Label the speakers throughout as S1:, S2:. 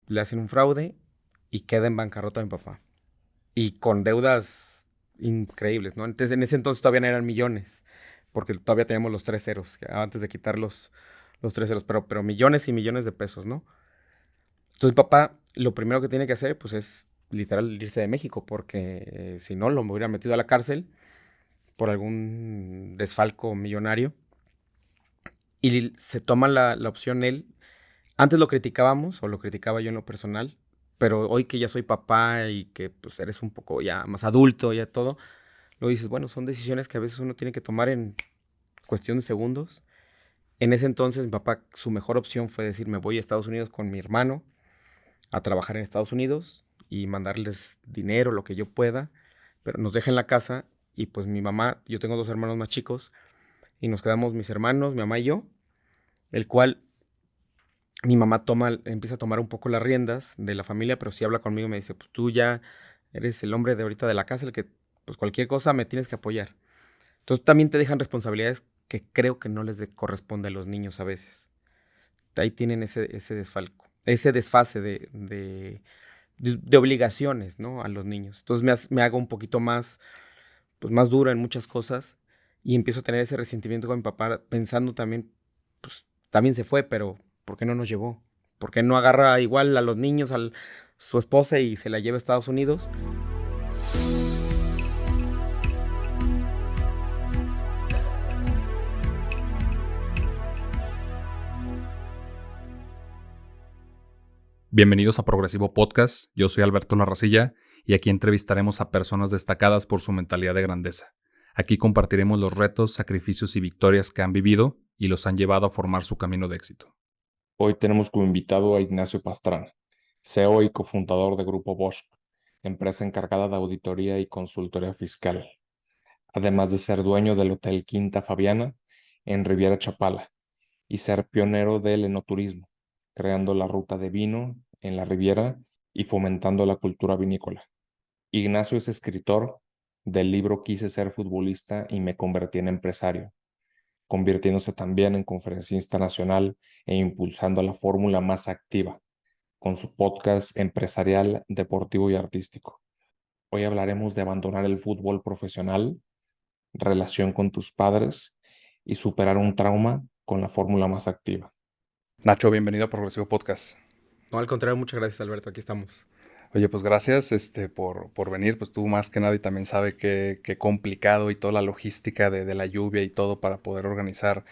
S1: le hacen un fraude y queda en bancarrota mi papá. Y con deudas increíbles, ¿no? Entonces, en ese entonces todavía no eran millones, porque todavía teníamos los tres ceros, antes de quitar los tres ceros, pero millones y millones de pesos, ¿no? Entonces, papá, lo primero que tiene que hacer, pues, es literal irse de México, porque si no, lo me hubiera metido a la cárcel por algún desfalco millonario. Y se toma la opción él. Antes lo criticábamos, o lo criticaba yo en lo personal, pero hoy que ya soy papá y que pues eres un poco ya más adulto, ya todo, lo dices, bueno, son decisiones que a veces uno tiene que tomar en cuestión de segundos. En ese entonces, mi papá, su mejor opción fue decir, me voy a Estados Unidos con mi hermano a trabajar en Estados Unidos y mandarles dinero, lo que yo pueda, pero nos deja en la casa y pues mi mamá, yo tengo dos hermanos más chicos y nos quedamos mis hermanos, mi mamá y yo, el cual mi mamá empieza a tomar un poco las riendas de la familia, pero sí habla conmigo y me dice, pues tú ya eres el hombre de ahorita de la casa, el que pues cualquier cosa me tienes que apoyar. Entonces también te dejan responsabilidades que creo que no les corresponde a los niños a veces. Ahí tienen ese desfalco, ese desfase de obligaciones, ¿no? A los niños. Entonces me hago un poquito más, pues más duro en muchas cosas y empiezo a tener ese resentimiento con mi papá pensando también, pues también se fue, pero ¿por qué no nos llevó? ¿Por qué no agarra igual a los niños, a su esposa y se la lleva a Estados Unidos?
S2: Bienvenidos a Progresivo Podcast, yo soy Alberto Larracilla y aquí entrevistaremos a personas destacadas por su mentalidad de grandeza. Aquí compartiremos los retos, sacrificios y victorias que han vivido y los han llevado a formar su camino de éxito.
S3: Hoy tenemos como invitado a Ignacio Pastrana, CEO y cofundador de Grupo Bosch, empresa encargada de auditoría y consultoría fiscal, además de ser dueño del Hotel Quinta Fabiana en Riviera Chapala y ser pionero del enoturismo, creando la ruta de vino en la Riviera y fomentando la cultura vinícola. Ignacio es escritor del libro Quise ser futbolista y me convertí en empresario, convirtiéndose también en conferencista nacional e impulsando la fórmula más activa con su podcast empresarial, deportivo y artístico. Hoy hablaremos de abandonar el fútbol profesional, relación con tus padres y superar un trauma con la fórmula más activa.
S2: Nacho, bienvenido a Progresivo Podcast.
S1: No, al contrario, muchas gracias, Alberto, aquí estamos.
S2: Oye, pues gracias por venir, pues tú más que nadie también sabe qué complicado y toda la logística de la lluvia y todo para poder organizar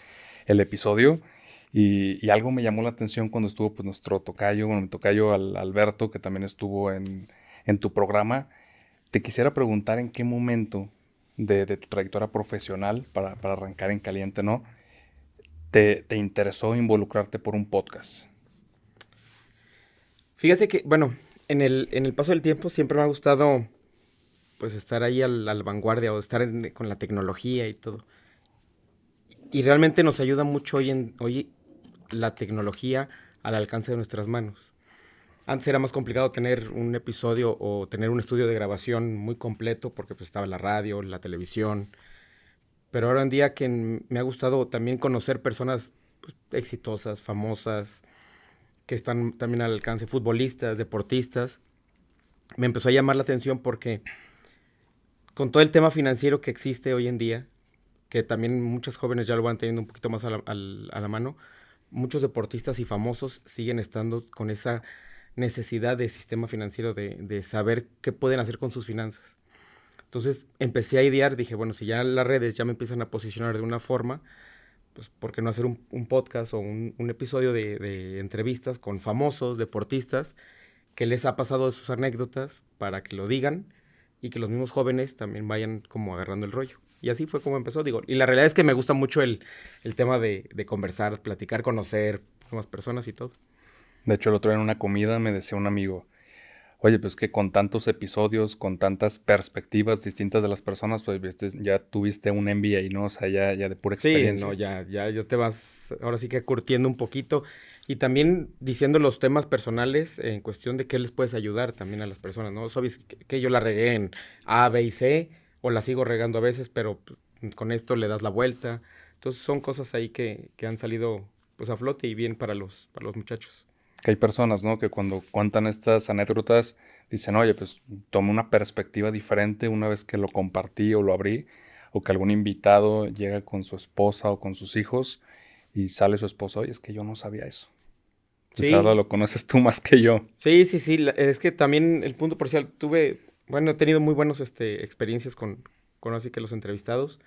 S2: el episodio. Y algo me llamó la atención cuando estuvo pues nuestro tocayo, bueno, mi tocayo Alberto, que también estuvo en tu programa. Te quisiera preguntar en qué momento de tu trayectoria profesional, para arrancar en caliente, ¿no? Te interesó involucrarte por un podcast.
S1: Fíjate que, bueno, en el paso del tiempo siempre me ha gustado pues estar ahí a la vanguardia o estar con la tecnología y todo. Y realmente nos ayuda mucho hoy la tecnología al alcance de nuestras manos. Antes era más complicado tener un episodio o tener un estudio de grabación muy completo porque pues estaba la radio, la televisión. Pero ahora en día que me ha gustado también conocer personas pues, exitosas, famosas, que están también al alcance, futbolistas, deportistas, me empezó a llamar la atención porque con todo el tema financiero que existe hoy en día, que también muchos jóvenes ya lo van teniendo un poquito más a la mano, muchos deportistas y famosos siguen estando con esa necesidad de sistema financiero, de saber qué pueden hacer con sus finanzas. Entonces empecé a idear, dije, bueno, si ya las redes ya me empiezan a posicionar de una forma, pues ¿por qué no hacer un podcast o un episodio de entrevistas con famosos, deportistas, que les ha pasado de sus anécdotas para que lo digan y que los mismos jóvenes también vayan como agarrando el rollo? Y así fue como empezó, digo. Y la realidad es que me gusta mucho el tema de conversar, platicar, conocer nuevas personas y todo.
S2: De hecho, el otro día en una comida me decía un amigo, oye, pues que con tantos episodios, con tantas perspectivas distintas de las personas, pues ya tuviste un MBA, ¿no? O sea, ya de pura
S1: Sí, no,
S2: experiencia.
S1: ya te vas ahora sí que curtiendo un poquito y también diciendo los temas personales en cuestión de qué les puedes ayudar también a las personas, ¿no? Sabes que yo la regué en A, B y C o la sigo regando a veces, pero pues, con esto le das la vuelta. Entonces son cosas ahí que han salido pues a flote y bien para los muchachos.
S2: Que hay personas, ¿no? Que cuando cuentan estas anécdotas dicen, oye, pues tomé una perspectiva diferente una vez que lo compartí o lo abrí, o que algún invitado llega con su esposa o con sus hijos y sale su esposa, oye, es que yo no sabía eso. Pues ahora
S1: Sí,
S2: lo conoces tú más que yo.
S1: sí, sí, sí. Es que también el punto parcial, bueno, he tenido muy buenos experiencias con así que los entrevistados.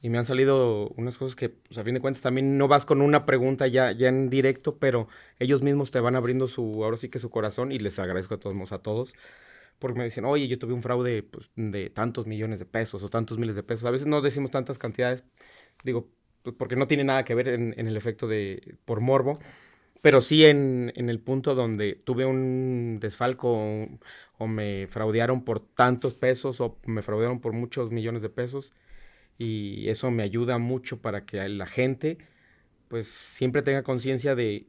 S1: Y me han salido unas cosas que, pues, a fin de cuentas, también no vas con una pregunta ya en directo, pero ellos mismos te van abriendo ahora sí que su corazón, y les agradezco de todos modos a todos, porque me dicen, oye, yo tuve un fraude, pues, de tantos millones de pesos o tantos miles de pesos. A veces no decimos tantas cantidades, digo, pues, porque no tiene nada que ver en el efecto por morbo, pero sí en el punto donde tuve un desfalco, o me fraudearon por tantos pesos, o me fraudearon por muchos millones de pesos, y eso me ayuda mucho para que la gente pues siempre tenga conciencia de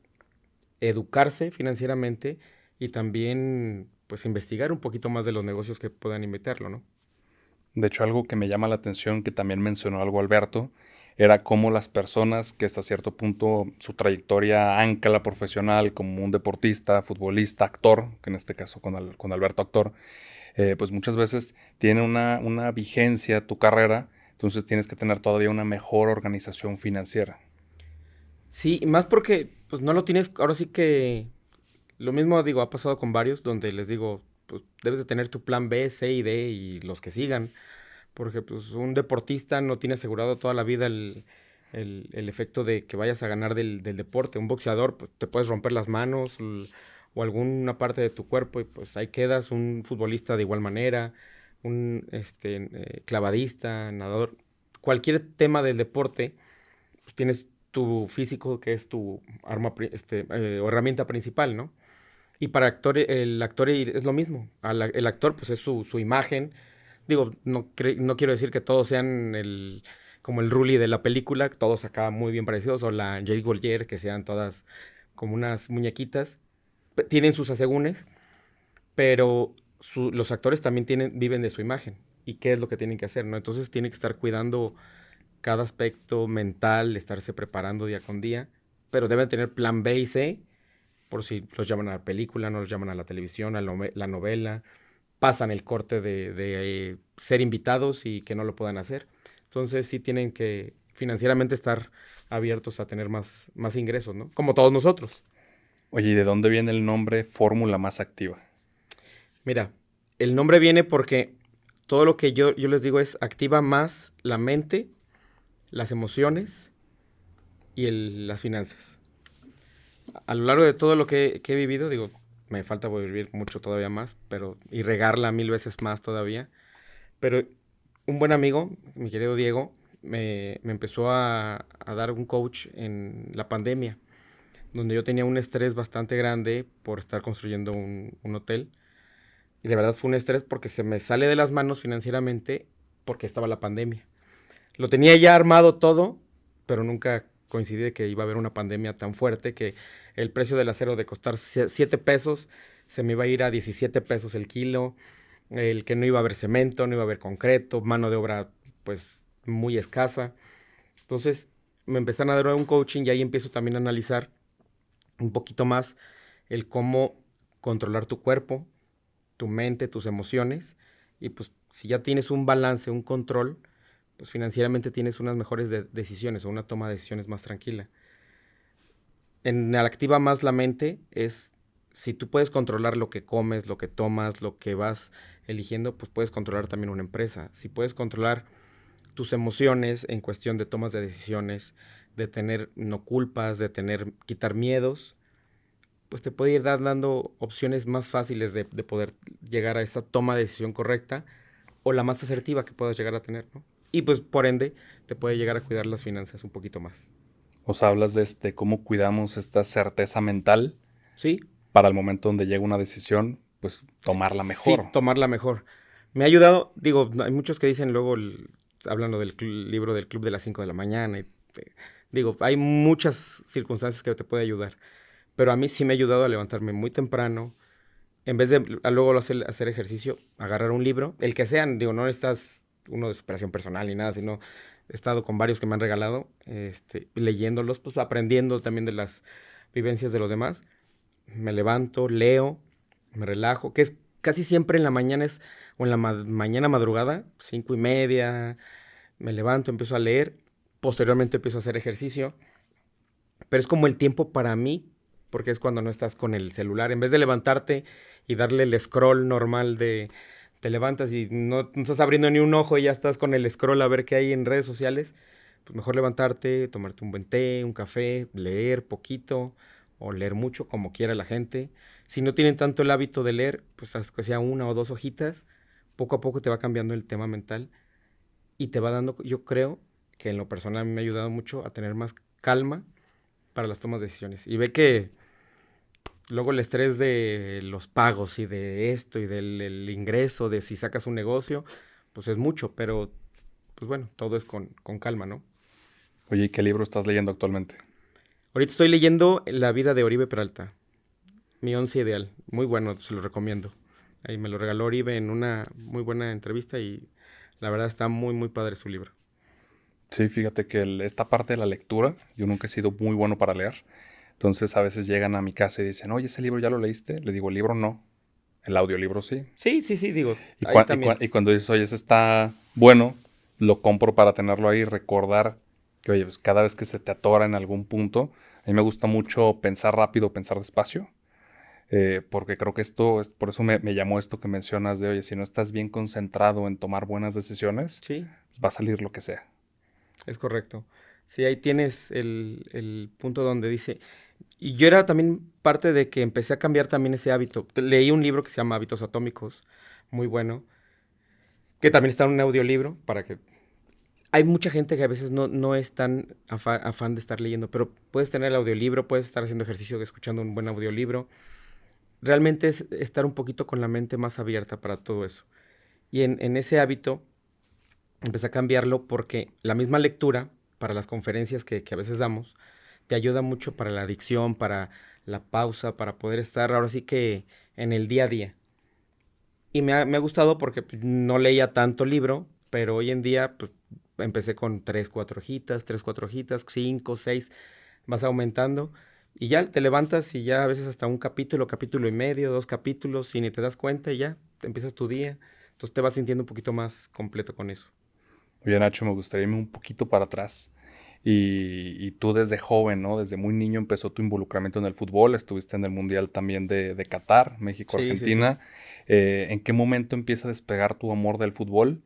S1: educarse financieramente, y también pues investigar un poquito más de los negocios que puedan invitarlo, ¿no?
S2: De hecho, algo que me llama la atención, que también mencionó algo Alberto, era cómo las personas que hasta cierto punto su trayectoria ancla profesional como un deportista, futbolista, actor, que en este caso con Alberto actor, pues muchas veces tiene una vigencia tu carrera, entonces tienes que tener todavía una mejor organización financiera.
S1: Sí, y más porque pues no lo tienes, ahora sí que lo mismo digo, ha pasado con varios donde les digo, pues debes de tener tu plan B, C y D y los que sigan, porque pues un deportista no tiene asegurado toda la vida el efecto de que vayas a ganar del deporte. Un boxeador, pues, te puedes romper las manos, o alguna parte de tu cuerpo, y pues ahí quedas. Un futbolista de igual manera, un clavadista, nadador, cualquier tema del deporte, pues tienes tu físico, que es tu o herramienta principal, ¿no? Y para el actor es lo mismo. El actor, pues, es su imagen. Digo, no quiero decir que todos sean como el Rully de la película, todos acá muy bien parecidos, o la Jerry Gollier, que sean todas como unas muñequitas. Tienen sus asegúnes, pero los actores también viven de su imagen. ¿Y qué es lo que tienen que hacer, no? Entonces tienen que estar cuidando cada aspecto mental, estarse preparando día con día, pero deben tener plan B y C por si los llaman a la película, no los llaman a la televisión, a la novela, pasan el corte de ser invitados y que no lo puedan hacer. Entonces sí tienen que financieramente estar abiertos a tener más ingresos, ¿no? Como todos nosotros.
S2: Oye, ¿y de dónde viene el nombre Fórmula Más Activa?
S1: Mira, el nombre viene porque todo lo que yo les digo es activa más la mente, las emociones y las finanzas. A lo largo de todo lo que he vivido, digo, me falta vivir mucho todavía más, y regarla 1000 veces más todavía. Pero un buen amigo, mi querido Diego, me empezó a dar un coach en la pandemia, donde yo tenía un estrés bastante grande por estar construyendo un hotel. Y de verdad fue un estrés porque se me sale de las manos financieramente porque estaba la pandemia. Lo tenía ya armado todo, pero nunca coincidí de que iba a haber una pandemia tan fuerte que el precio del acero de costar 7 pesos se me iba a ir a 17 pesos el kilo, el que no iba a haber cemento, no iba a haber concreto, mano de obra pues muy escasa. Entonces me empezaron a dar un coaching, y ahí empiezo también a analizar un poquito más el cómo controlar tu cuerpo, tu mente, tus emociones, y pues si ya tienes un balance, un control, pues financieramente tienes unas mejores decisiones, o una toma de decisiones más tranquila. En la activa más la mente es, si tú puedes controlar lo que comes, lo que tomas, lo que vas eligiendo, pues puedes controlar también una empresa. Si puedes controlar tus emociones en cuestión de tomas de decisiones, de tener no culpas, quitar miedos, pues te puede ir dando opciones más fáciles de poder llegar a esa toma de decisión correcta, o la más asertiva que puedas llegar a tener, ¿no? Y pues por ende te puede llegar a cuidar las finanzas un poquito más.
S2: O sea, hablas de cómo cuidamos esta certeza mental
S1: ¿Sí?
S2: para el momento donde llega una decisión, pues tomarla
S1: Sí,
S2: mejor.
S1: tomarla mejor. Me ha ayudado, digo, hay muchos que dicen luego, hablando del libro del Club de las 5 de la mañana, digo, hay muchas circunstancias que te puede ayudar, pero a mí sí me ha ayudado a levantarme muy temprano, en vez de luego hacer ejercicio, agarrar un libro, el que sean, digo, no necesitas uno de superación personal ni nada, sino he estado con varios que me han regalado, leyéndolos, pues aprendiendo también de las vivencias de los demás, me levanto, leo, me relajo, que es casi siempre en la mañana o en la mañana madrugada, 5:30, me levanto, empiezo a leer, posteriormente empiezo a hacer ejercicio, pero es como el tiempo para mí, porque es cuando no estás con el celular. En vez de levantarte y darle el scroll normal de te levantas y no estás abriendo ni un ojo y ya estás con el scroll a ver qué hay en redes sociales, pues mejor levantarte, tomarte un buen té, un café, leer poquito o leer mucho, como quiera la gente. Si no tienen tanto el hábito de leer, pues haz que sea una o dos hojitas, poco a poco te va cambiando el tema mental y te va dando, yo creo que en lo personal a mí me ha ayudado mucho a tener más calma para las tomas de decisiones. Y ve que luego el estrés de los pagos y de esto y del el ingreso, de si sacas un negocio, pues es mucho, pero pues bueno, todo es con calma, ¿no?
S2: Oye, ¿y qué libro estás leyendo actualmente?
S1: Ahorita estoy leyendo La vida de Oribe Peralta, mi once ideal. Muy bueno, se lo recomiendo. Ahí me lo regaló Oribe en una muy buena entrevista y la verdad está muy, muy padre su libro.
S2: Sí, fíjate que esta parte de la lectura, yo nunca he sido muy bueno para leer. Entonces a veces llegan a mi casa y dicen, oye, ¿ese libro ya lo leíste? Le digo, el libro no, el audiolibro sí.
S1: Sí, sí, sí, digo,
S2: Y,
S1: ahí también.
S2: y cuando dices, oye, ese está bueno, lo compro para tenerlo ahí y recordar que, oye, pues cada vez que se te atora en algún punto, a mí me gusta mucho pensar rápido, pensar despacio, porque creo que esto, es, por eso me llamó esto que mencionas de, oye, si no estás bien concentrado en tomar buenas decisiones,
S1: Sí,
S2: pues va a salir lo que sea.
S1: es correcto. Sí, ahí tienes el punto donde dice, y yo era también parte de que empecé a cambiar también ese hábito. Leí un libro que se llama Hábitos Atómicos, muy bueno, que también está en un audiolibro, para que... Hay mucha gente que a veces no es tan afán de estar leyendo, pero puedes tener el audiolibro, puedes estar haciendo ejercicio escuchando un buen audiolibro. Realmente es estar un poquito con la mente más abierta para todo eso. Y en ese hábito empecé a cambiarlo porque la misma lectura para las conferencias que a veces damos te ayuda mucho para la adicción, para la pausa, para poder estar ahora sí que en el día a día. Y me ha gustado porque pues, no leía tanto libro, pero hoy en día pues, empecé con 3, 4 hojitas, 5, 6, vas aumentando. Y ya te levantas y ya a veces hasta un capítulo, capítulo y medio, 2 capítulos, y ni te das cuenta y ya te empiezas tu día. Entonces te vas sintiendo un poquito más completo con eso.
S2: Oye, Nacho, me gustaría irme un poquito para atrás. Y tú desde joven, ¿no? Desde muy niño empezó tu involucramiento en el fútbol, estuviste en el Mundial también de Qatar,
S1: Sí, sí, sí.
S2: México-Argentina. ¿En qué momento empieza a despegar tu amor del fútbol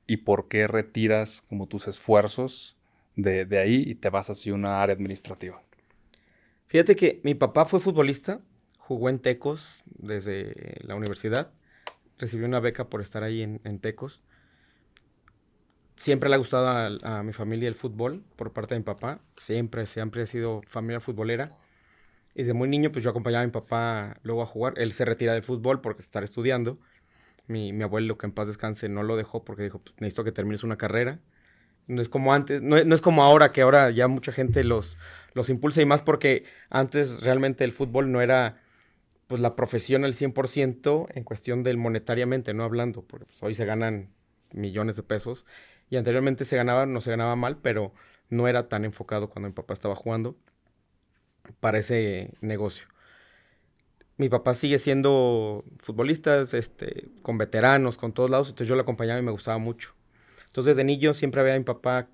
S2: y por qué retiras como tus esfuerzos de ahí y te vas hacia una área administrativa?
S1: Fíjate que mi papá fue futbolista, jugó en Tecos desde la universidad, recibió una beca por estar ahí en Tecos. Siempre le ha gustado a mi familia el fútbol por parte de mi papá, siempre ha sido familia futbolera. Y de muy niño pues yo acompañaba a mi papá luego a jugar, él se retira del fútbol porque está estudiando. Mi abuelo, que en paz descanse, no lo dejó porque dijo, pues, necesito que termines una carrera. No es como antes, no es como ahora, que ahora ya mucha gente los impulsa y más porque antes realmente el fútbol no era pues la profesión al 100% en cuestión del monetariamente, no hablando, porque pues, hoy se ganan millones de pesos y anteriormente se ganaba, no se ganaba mal, pero no era tan enfocado cuando mi papá estaba jugando para ese negocio. Mi papá sigue siendo futbolista, con veteranos, con todos lados, entonces yo lo acompañaba y me gustaba mucho. Entonces desde niño siempre veía a mi papá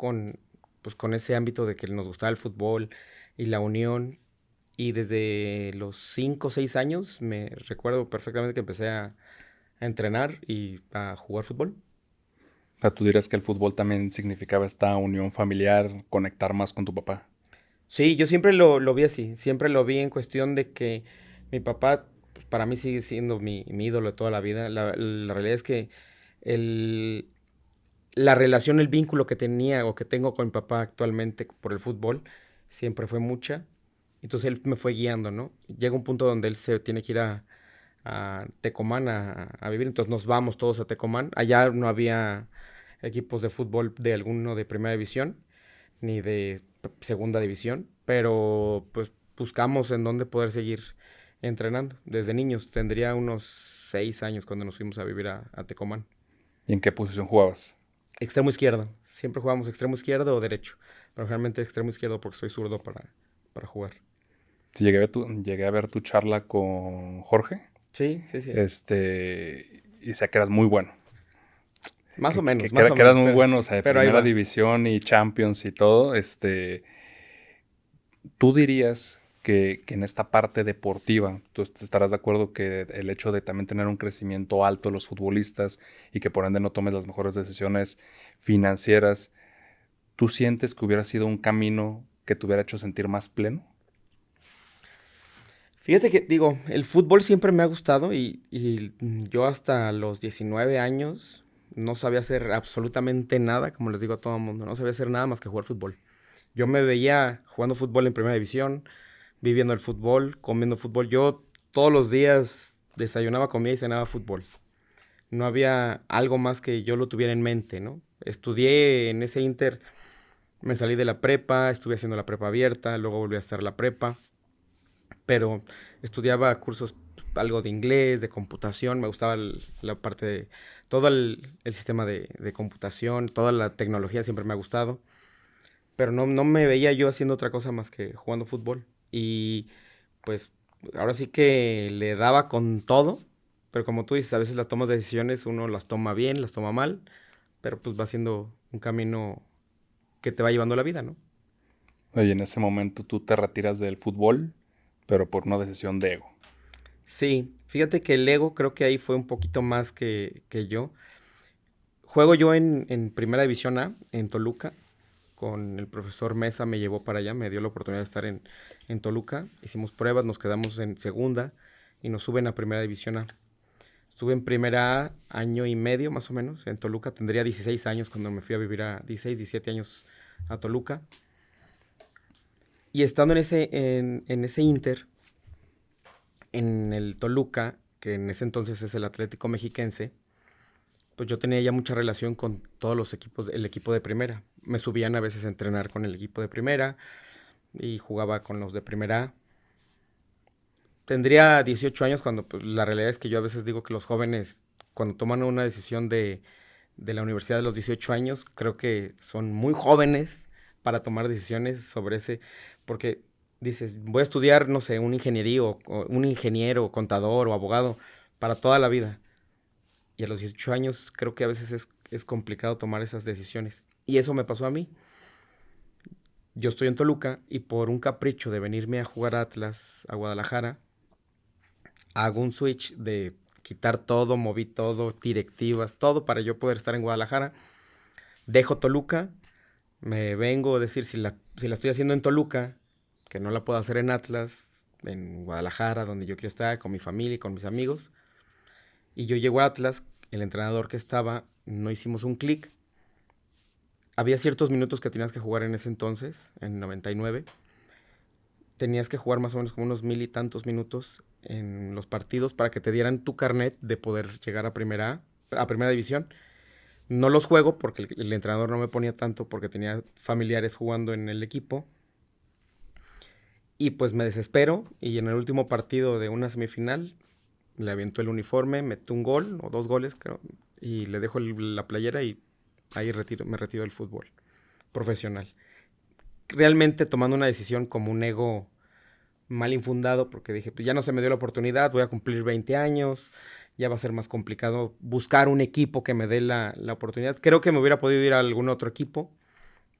S1: pues, con ese ámbito de que nos gustaba el fútbol y la unión. Y desde los 5 o 6 años me recuerdo perfectamente que empecé a entrenar y a jugar fútbol.
S2: O sea, tú dirás que el fútbol también significaba esta unión familiar, conectar más con tu papá.
S1: Sí, yo siempre lo vi así, siempre lo vi en cuestión de que mi papá pues, para mí sigue siendo mi ídolo de toda la vida. La realidad es que el, la relación, el vínculo que tenía o que tengo con mi papá actualmente por el fútbol siempre fue mucha. Entonces él me fue guiando, ¿no? Llega un punto donde él se tiene que ir a Tecomán a vivir, entonces nos vamos todos a Tecomán. Allá no había equipos de fútbol de alguno de primera división ni de segunda división, pero pues buscamos en dónde poder seguir entrenando. Desde niños, tendría unos 6 años cuando nos fuimos a vivir a Tecomán.
S2: ¿Y en qué posición jugabas?
S1: Extremo izquierdo, siempre jugamos extremo izquierdo o derecho, pero generalmente extremo izquierdo porque soy zurdo para jugar.
S2: Sí, llegué a ver tu charla con Jorge,
S1: Sí, sí, sí.
S2: y sé que eras muy bueno.
S1: Más o
S2: Que eras
S1: menos,
S2: muy bueno, o sea, de
S1: pero ahí
S2: primera
S1: va.
S2: división y Champions y todo. ¿Tú dirías que en esta parte deportiva, tú estarás de acuerdo que el hecho de también tener un crecimiento alto de los futbolistas y que por ende no tomes las mejores decisiones financieras, tú sientes que hubiera sido un camino que te hubiera hecho sentir más pleno?
S1: Fíjate que, digo, el fútbol siempre me ha gustado y yo hasta los 19 años no sabía hacer absolutamente nada, como les digo a todo el mundo, no sabía hacer nada más que jugar fútbol. Yo me veía jugando fútbol en primera división, viviendo el fútbol, comiendo fútbol. Yo todos los días desayunaba, comía y cenaba fútbol. No había algo más que yo lo tuviera en mente, ¿no? Estudié en ese inter, me salí de la prepa, estuve haciendo la prepa abierta, luego volví a estar la prepa, pero estudiaba cursos, algo de inglés, de computación, me gustaba la parte de todo el sistema de computación, toda la tecnología siempre me ha gustado, pero no me veía yo haciendo otra cosa más que jugando fútbol. Y pues ahora sí que le daba con todo, pero como tú dices, a veces las tomas de decisiones uno las toma bien, las toma mal, pero pues va siendo un camino que te va llevando la vida, ¿no?
S2: Y en ese momento tú te retiras del fútbol, pero por una decisión de ego.
S1: Sí, fíjate que el ego creo que ahí fue un poquito más que yo. Juego yo en Primera División A, en Toluca, con el profesor Mesa me llevó para allá, me dio la oportunidad de estar en Toluca. Hicimos pruebas, nos quedamos en segunda y nos suben a Primera División A. Estuve en Primera A año y medio más o menos, en Toluca. Tendría 16 años cuando me fui a vivir a 16, 17 años a Toluca. Y estando en ese Inter, en el Toluca, que en ese entonces es el Atlético Mexiquense, pues yo tenía ya mucha relación con todos los equipos, el equipo de primera. Me subían a veces a entrenar con el equipo de primera y jugaba con los de primera A. Tendría 18 años cuando pues, la realidad es que yo a veces digo que los jóvenes, cuando toman una decisión de la universidad de los 18 años, creo que son muy jóvenes para tomar decisiones sobre ese, porque dices, voy a estudiar, no sé, un ingeniería o un ingeniero, contador o abogado para toda la vida. Y a los 18 años creo que a veces es complicado tomar esas decisiones. Y eso me pasó a mí. Yo estoy en Toluca y por un capricho de venirme a jugar a Atlas, a Guadalajara, hago un switch de quitar todo, moví todo, directivas, todo para yo poder estar en Guadalajara. Dejo Toluca, me vengo a decir si la estoy haciendo en Toluca, que no la puedo hacer en Atlas, en Guadalajara, donde yo quiero estar, con mi familia y con mis amigos. Y yo llego a Atlas, el entrenador que estaba, no hicimos un clic. Había ciertos minutos que tenías que jugar en ese entonces, en 99. Tenías que jugar más o menos como unos 1000 y tantos minutos en los partidos para que te dieran tu carnet de poder llegar a primera división. No los juego porque el entrenador no me ponía tanto porque tenía familiares jugando en el equipo. Y pues me desespero y en el último partido de una semifinal le aviento el uniforme, meto un gol o dos goles creo, y le dejo la playera y ahí me retiro del fútbol profesional. Realmente tomando una decisión como un ego mal infundado porque dije, pues ya no se me dio la oportunidad, voy a cumplir 20 años, ya va a ser más complicado buscar un equipo que me dé la oportunidad. Creo que me hubiera podido ir a algún otro equipo.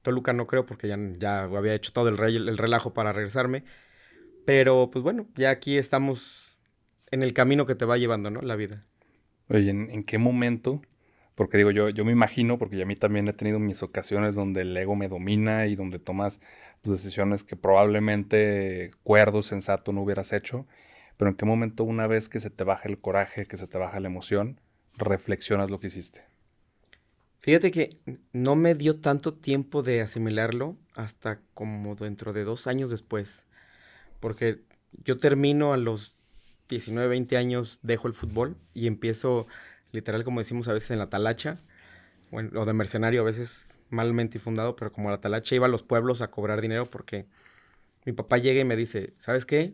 S1: Toluca no creo porque ya había hecho todo el relajo para regresarme. Pero pues bueno, ya aquí estamos en el camino que te va llevando, ¿no? La vida.
S2: Oye, ¿en qué momento? Porque digo, yo me imagino, porque a mí también he tenido mis ocasiones donde el ego me domina y donde tomas pues, decisiones que probablemente cuerdo, sensato no hubieras hecho, pero ¿en qué momento una vez que se te baja el coraje, que se te baja la emoción, reflexionas lo que hiciste?
S1: Fíjate que no me dio tanto tiempo de asimilarlo hasta como dentro de 2 años después. Porque yo termino a los 19 20 años, dejo el fútbol y empiezo, literal, como decimos a veces en la talacha, o de mercenario a veces malmente infundado, pero como la talacha iba a los pueblos a cobrar dinero porque mi papá llega y me dice, ¿sabes qué?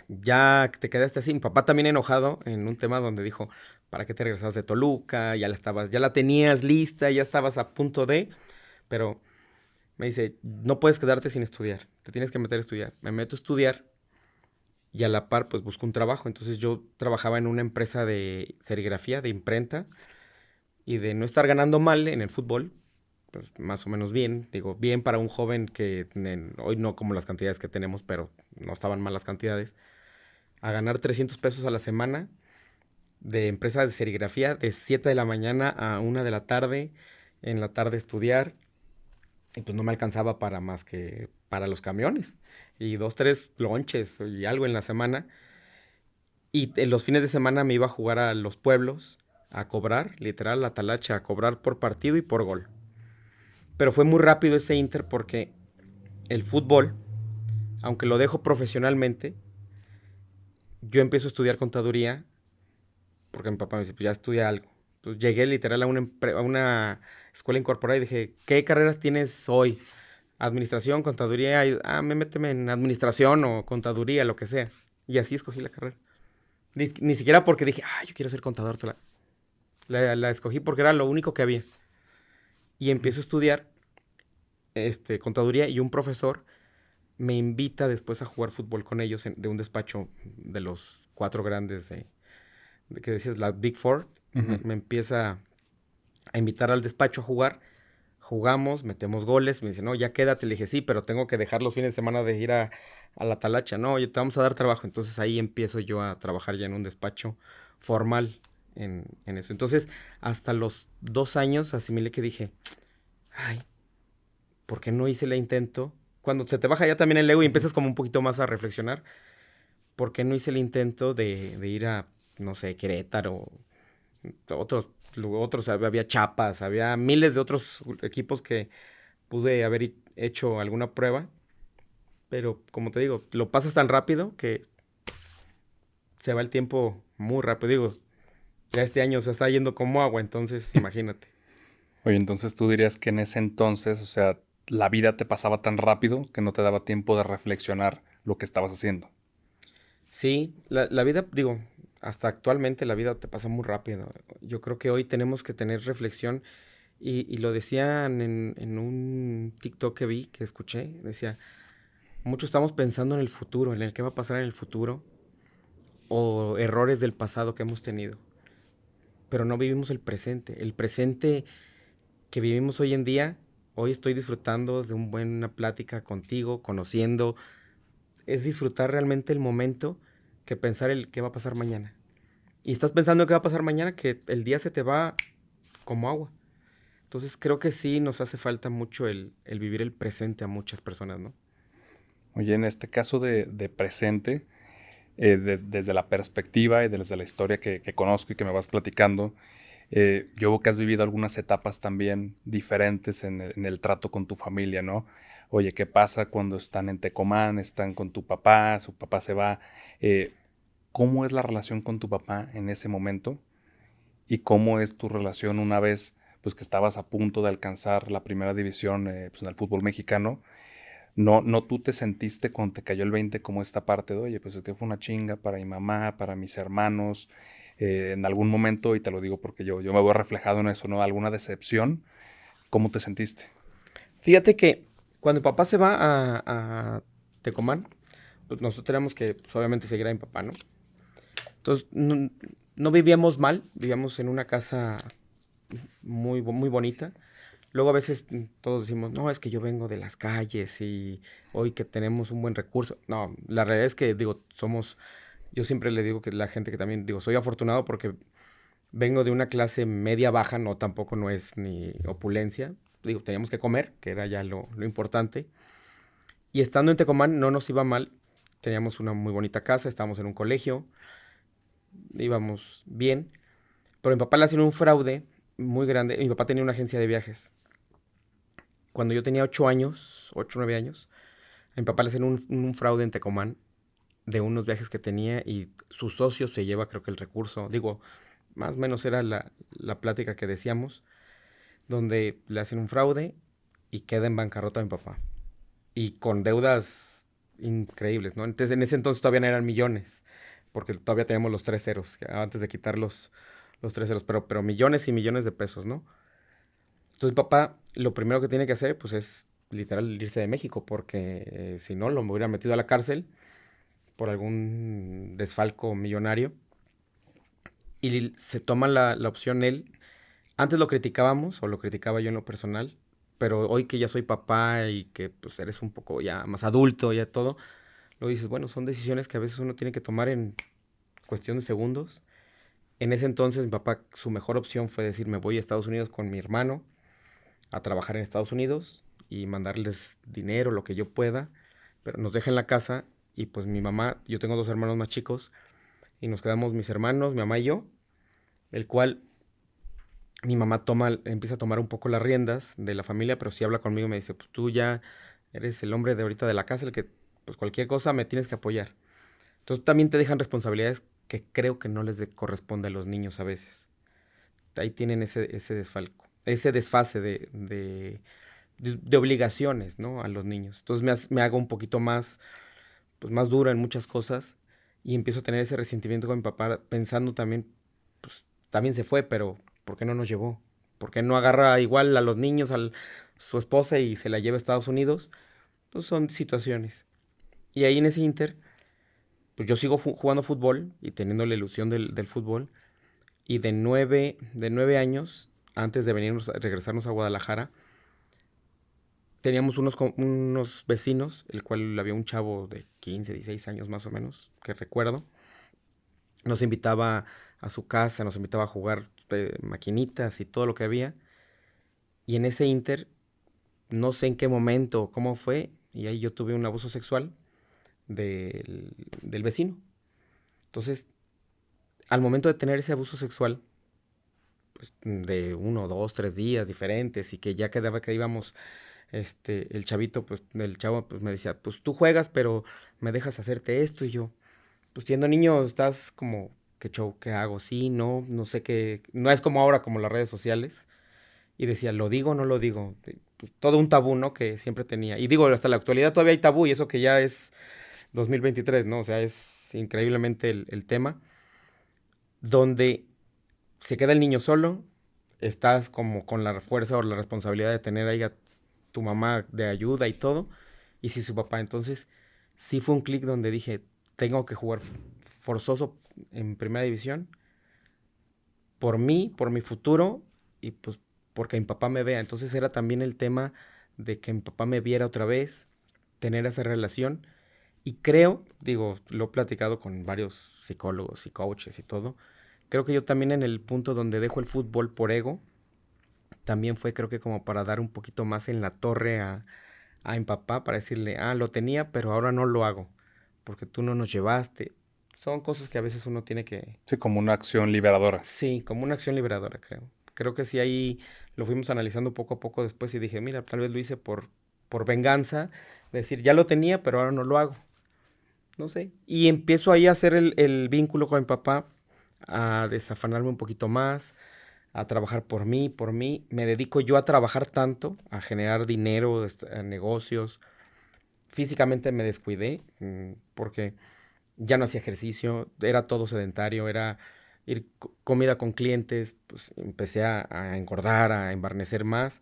S1: Ya te quedaste así. Mi papá también enojado en un tema donde dijo, ¿para qué te regresabas de Toluca? Ya la tenías lista, ya estabas a punto de, pero Me dice, no puedes quedarte sin estudiar, te tienes que meter a estudiar. Me meto a estudiar y a la par pues busco un trabajo. Entonces yo trabajaba en una empresa de serigrafía, de imprenta, y de no estar ganando mal en el fútbol, pues más o menos bien, digo, bien para un joven que hoy no como las cantidades que tenemos, pero no estaban mal las cantidades, a ganar 300 pesos a la semana de empresa de serigrafía de 7 de la mañana a 1 de la tarde, en la tarde estudiar, y pues no me alcanzaba para más que para los camiones, y 2, 3 lonches y algo en la semana, y en los fines de semana me iba a jugar a los pueblos, a cobrar, literal, la talacha, a cobrar por partido y por gol. Pero fue muy rápido ese inter porque el fútbol, aunque lo dejo profesionalmente, yo empiezo a estudiar contaduría porque mi papá me dice, pues ya estudia algo. Pues llegué literal a una escuela incorporada y dije, ¿qué carreras tienes hoy? Administración, contaduría, méteme en administración o contaduría, lo que sea. Y así escogí la carrera. Ni siquiera porque dije, yo quiero ser contador. La escogí porque era lo único que había. Y empiezo a estudiar contaduría y un profesor me invita después a jugar fútbol con ellos de un despacho de los 4 grandes de que decías, la Big Four. Me empieza a invitar al despacho a jugar. Jugamos, metemos goles. Me dice, no, ya quédate. Le dije, sí, pero tengo que dejar los fines de semana de ir a la talacha. No, oye, te vamos a dar trabajo. Entonces ahí empiezo yo a trabajar ya en un despacho formal en eso. Entonces, hasta los 2 años asimilé que dije, ay, ¿por qué no hice el intento? Cuando se te baja ya también el ego y empiezas como un poquito más a reflexionar, ¿por qué no hice el intento de ir a, no sé, Querétaro, otros, había Chiapas, había miles de otros equipos que pude haber hecho alguna prueba, pero como te digo, lo pasas tan rápido que se va el tiempo muy rápido. Digo, ya este año se está yendo como agua, entonces imagínate.
S2: Oye, entonces tú dirías que en ese entonces, o sea, la vida te pasaba tan rápido que no te daba tiempo de reflexionar lo que estabas haciendo.
S1: Sí, la vida, digo, hasta actualmente la vida te pasa muy rápido. Yo creo que hoy tenemos que tener reflexión y lo decían en un TikTok que vi, que escuché, decía, muchos estamos pensando en el futuro, en el qué va a pasar en el futuro o errores del pasado que hemos tenido, pero no vivimos el presente. El presente que vivimos hoy en día, hoy estoy disfrutando de una buena plática contigo, conociendo, es disfrutar realmente el momento que pensar el qué va a pasar mañana. Y estás pensando qué va a pasar mañana, que el día se te va como agua. Entonces creo que sí nos hace falta mucho el vivir el presente a muchas personas, ¿no?
S2: Oye, en este caso de presente, desde la perspectiva y desde la historia que conozco y que me vas platicando, yo veo que has vivido algunas etapas también diferentes en el trato con tu familia, ¿no? Oye, ¿qué pasa cuando están en Tecomán, están con tu papá, su papá se va? ¿Cómo es la relación con tu papá en ese momento? ¿Y cómo es tu relación una vez pues, que estabas a punto de alcanzar la primera división pues, en el fútbol mexicano? No tú te sentiste cuando te cayó el 20 como esta parte de, oye, pues es que fue una chinga para mi mamá, para mis hermanos, en algún momento, y te lo digo porque yo me veo reflejado en eso, ¿no? ¿Alguna decepción? ¿Cómo te sentiste?
S1: Fíjate que cuando mi papá se va a Tecomán, pues nosotros teníamos que pues, obviamente seguir a mi papá, ¿no? Entonces no vivíamos mal, vivíamos en una casa muy bonita. Luego a veces todos decimos, no, es que yo vengo de las calles y hoy que tenemos un buen recurso. No, la realidad es que, digo, yo siempre le digo que la gente que también, digo, soy afortunado porque vengo de una clase media baja, no tampoco no es ni opulencia. Digo, teníamos que comer, que era ya lo importante. Y estando en Tecomán no nos iba mal. Teníamos una muy bonita casa, estábamos en un colegio, íbamos bien. Pero mi papá le hacían un fraude muy grande. Mi papá tenía una agencia de viajes. Cuando yo tenía 8 años, 8 o 9 años, a mi papá le hacían un fraude en Tecomán de unos viajes que tenía y su socio se lleva creo que el recurso. Digo, más o menos era la plática que decíamos, donde le hacen un fraude y queda en bancarrota mi papá. Y con deudas increíbles, ¿no? Entonces, en ese entonces todavía no eran millones, porque todavía teníamos los 3 ceros, antes de quitar los 3 ceros, pero millones y millones de pesos, ¿no? Entonces, papá, lo primero que tiene que hacer, pues, es literal irse de México, porque si no, lo me hubiera metido a la cárcel por algún desfalco millonario. Y se toma la opción él. Antes lo criticábamos, o lo criticaba yo en lo personal, pero hoy que ya soy papá y que pues eres un poco ya más adulto, ya todo, lo dices, bueno, son decisiones que a veces uno tiene que tomar en cuestión de segundos. En ese entonces mi papá, su mejor opción fue decir, me voy a Estados Unidos con mi hermano a trabajar en Estados Unidos y mandarles dinero, lo que yo pueda, pero nos deja en la casa y pues mi mamá, yo tengo dos hermanos más chicos y nos quedamos mis hermanos, mi mamá y yo, el cual mi mamá empieza a tomar un poco las riendas de la familia, pero sí habla conmigo y me dice, pues tú ya eres el hombre de ahorita de la casa, el que pues cualquier cosa me tienes que apoyar. Entonces también te dejan responsabilidades que creo que no les corresponde a los niños a veces. Ahí tienen ese desfalco, ese desfase de obligaciones, ¿no? A los niños. Entonces me hago un poquito más, pues más duro en muchas cosas y empiezo a tener ese resentimiento con mi papá pensando también, pues también se fue, pero ¿por qué no nos llevó? ¿Por qué no agarra igual a los niños, su esposa y se la lleva a Estados Unidos? Pues son situaciones. Y ahí en ese inter, pues yo sigo jugando fútbol y teniendo la ilusión del fútbol. Y de nueve años, antes de regresarnos a Guadalajara, teníamos unos vecinos, el cual había un chavo de 15, 16 años más o menos, que recuerdo. Nos invitaba a su casa, nos invitaba a jugar maquinitas y todo lo que había. Y en ese inter, no sé en qué momento o cómo fue, y ahí yo tuve un abuso sexual del vecino. Entonces, al momento de tener ese abuso sexual, pues, de 1, 2, 3 días diferentes y que ya quedaba que íbamos, el chavito, pues el chavo pues me decía, pues tú juegas, pero me dejas hacerte esto y yo, pues siendo niño estás como, ¿qué show? ¿Qué hago? Sí, no, no sé qué, no es como ahora como las redes sociales y decía, ¿lo digo o no lo digo? Pues, todo un tabú, ¿no? Que siempre tenía. Y digo, hasta la actualidad todavía hay tabú y eso que ya es 2023, ¿no? O sea, es increíblemente el tema donde se queda el niño solo, estás como con la fuerza o la responsabilidad de tener ahí a tu mamá de ayuda y todo, y si su papá, entonces sí fue un clic donde dije, tengo que jugar forzoso en primera división, por mí, por mi futuro, y pues porque mi papá me vea, entonces era también el tema de que mi papá me viera otra vez, tener esa relación, y creo, digo, lo he platicado con varios psicólogos y coaches y todo, creo que yo también en el punto donde dejo el fútbol por ego, también fue creo que como para dar un poquito más en la torre a mi papá, para decirle, lo tenía, pero ahora no lo hago, porque tú no nos llevaste. Son cosas que a veces uno tiene que,
S2: Sí, como una acción liberadora.
S1: sí, como una acción liberadora, creo. Creo que sí ahí lo fuimos analizando poco a poco después y dije, mira, tal vez lo hice por venganza, decir, ya lo tenía, pero ahora no lo hago. No sé. Y empiezo ahí a hacer el vínculo con mi papá, a desafanarme un poquito más, a trabajar por mí. Me dedico yo a trabajar tanto, a generar dinero, a negocios. Físicamente me descuidé porque ya no hacía ejercicio, era todo sedentario, era ir comida con clientes, pues empecé a engordar, a embarnecer más.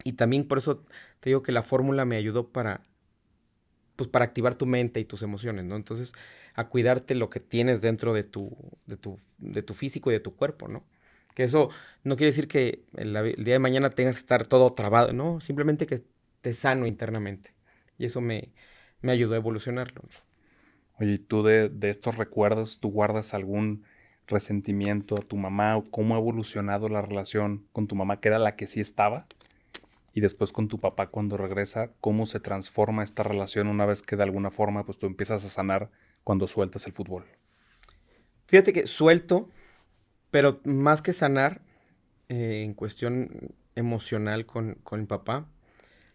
S1: Y también por eso te digo que la fórmula me ayudó pues para activar tu mente y tus emociones, ¿no? Entonces, a cuidarte lo que tienes dentro de tu físico y de tu cuerpo, ¿no? Que eso no quiere decir que el día de mañana tengas que estar todo trabado, ¿no? Simplemente que estés sano internamente. Y eso me ayudó a evolucionarlo, ¿no?
S2: Oye, ¿y tú de estos recuerdos, tú guardas algún resentimiento a tu mamá o cómo ha evolucionado la relación con tu mamá, que era la que sí estaba? Y después con tu papá cuando regresa, ¿cómo se transforma esta relación una vez que de alguna forma pues tú empiezas a sanar cuando sueltas el fútbol?
S1: Fíjate que suelto, pero más que sanar, en cuestión emocional con mi papá,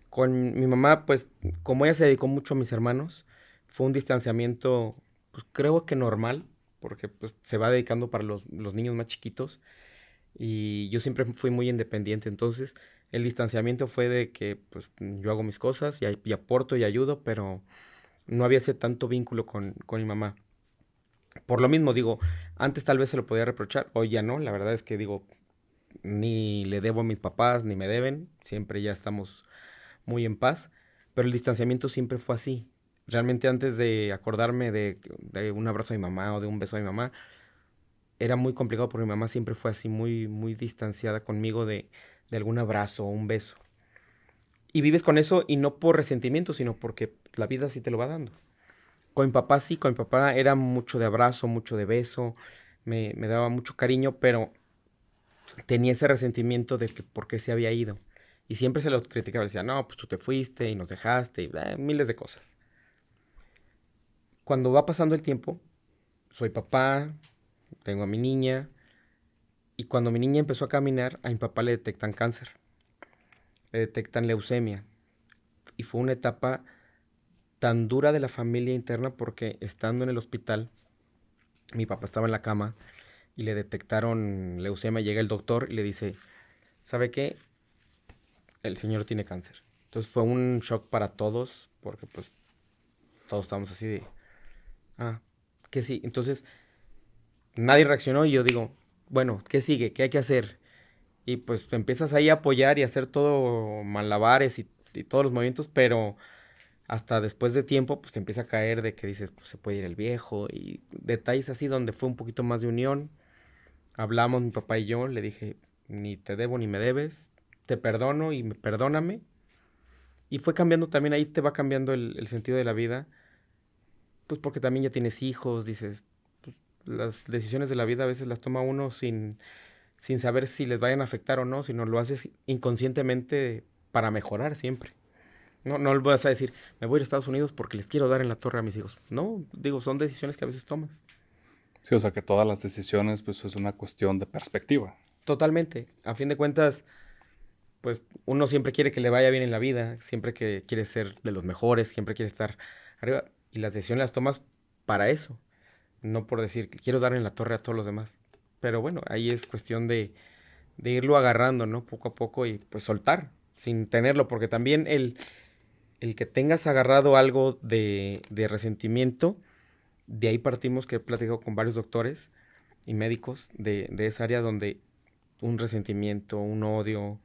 S1: con mi mamá, pues como ella se dedicó mucho a mis hermanos, fue un distanciamiento, pues creo que normal, porque pues se va dedicando para los niños más chiquitos y yo siempre fui muy independiente, entonces el distanciamiento fue de que pues yo hago mis cosas y aporto y ayudo, pero no había ese tanto vínculo con mi mamá. Por lo mismo digo, antes tal vez se lo podía reprochar, hoy ya no, la verdad es que digo, ni le debo a mis papás, ni me deben, siempre ya estamos muy en paz, pero el distanciamiento siempre fue así. Realmente antes de acordarme de un abrazo a mi mamá o de un beso a mi mamá, era muy complicado porque mi mamá siempre fue así, muy, muy distanciada conmigo de algún abrazo o un beso. Y vives con eso y no por resentimiento, sino porque la vida sí te lo va dando. Con mi papá sí, con mi papá era mucho de abrazo, mucho de beso, me daba mucho cariño, pero tenía ese resentimiento de que por qué se había ido. Y siempre se lo criticaba, decía, no, pues tú te fuiste y nos dejaste, y miles de cosas. Cuando va pasando el tiempo, soy papá, tengo a mi niña, y cuando mi niña empezó a caminar, a mi papá le detectan cáncer, le detectan leucemia. Y fue una etapa tan dura de la familia interna porque estando en el hospital, mi papá estaba en la cama y le detectaron leucemia, llega el doctor y le dice, ¿sabe qué? El señor tiene cáncer. Entonces fue un shock para todos porque pues todos estábamos así de, ah, que sí. Entonces nadie reaccionó y yo digo, bueno, ¿qué sigue? ¿Qué hay que hacer? Y pues empiezas ahí a apoyar y a hacer todo malabares y todos los movimientos, pero hasta después de tiempo pues te empieza a caer de que dices, pues se puede ir el viejo y detalles así donde fue un poquito más de unión. Hablamos mi papá y yo, le dije, ni te debo ni me debes, te perdono y perdóname. Y fue cambiando también, ahí te va cambiando el sentido de la vida, pues porque también ya tienes hijos, dices, pues, las decisiones de la vida a veces las toma uno sin saber si les vayan a afectar o no, sino lo haces inconscientemente para mejorar siempre. No, no le vas a decir, me voy a ir a Estados Unidos porque les quiero dar en la torre a mis hijos. No, digo, son decisiones que a veces tomas.
S2: Sí, o sea que todas las decisiones pues es una cuestión de perspectiva.
S1: Totalmente. A fin de cuentas, pues uno siempre quiere que le vaya bien en la vida, siempre que quiere ser de los mejores, siempre quiere estar arriba. Y las decisiones las tomas para eso, no por decir que quiero dar en la torre a todos los demás. Pero bueno, ahí es cuestión de irlo agarrando, ¿no? Poco a poco y pues soltar, sin tenerlo, porque también el que tengas agarrado algo de resentimiento, de ahí partimos que he platicado con varios doctores y médicos de esa área donde un resentimiento, un odio,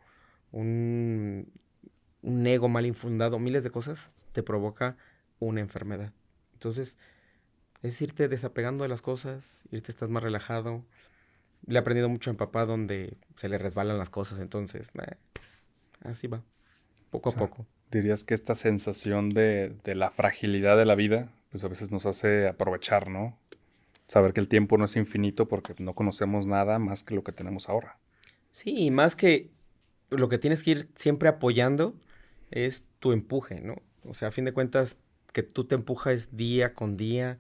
S1: un, un ego mal infundado, miles de cosas, te provoca una enfermedad. Entonces, es irte desapegando de las cosas, irte estás más relajado. Le he aprendido mucho a mi papá donde se le resbalan las cosas, entonces, así va, poco
S2: O
S1: a
S2: sea,
S1: poco.
S2: dirías que esta sensación de la fragilidad de la vida, pues a veces nos hace aprovechar, ¿no? Saber que el tiempo no es infinito porque no conocemos nada más que lo que tenemos ahora.
S1: Sí, y más que lo que tienes que ir siempre apoyando es tu empuje, ¿no? O sea, a fin de cuentas, que tú te empujas día con día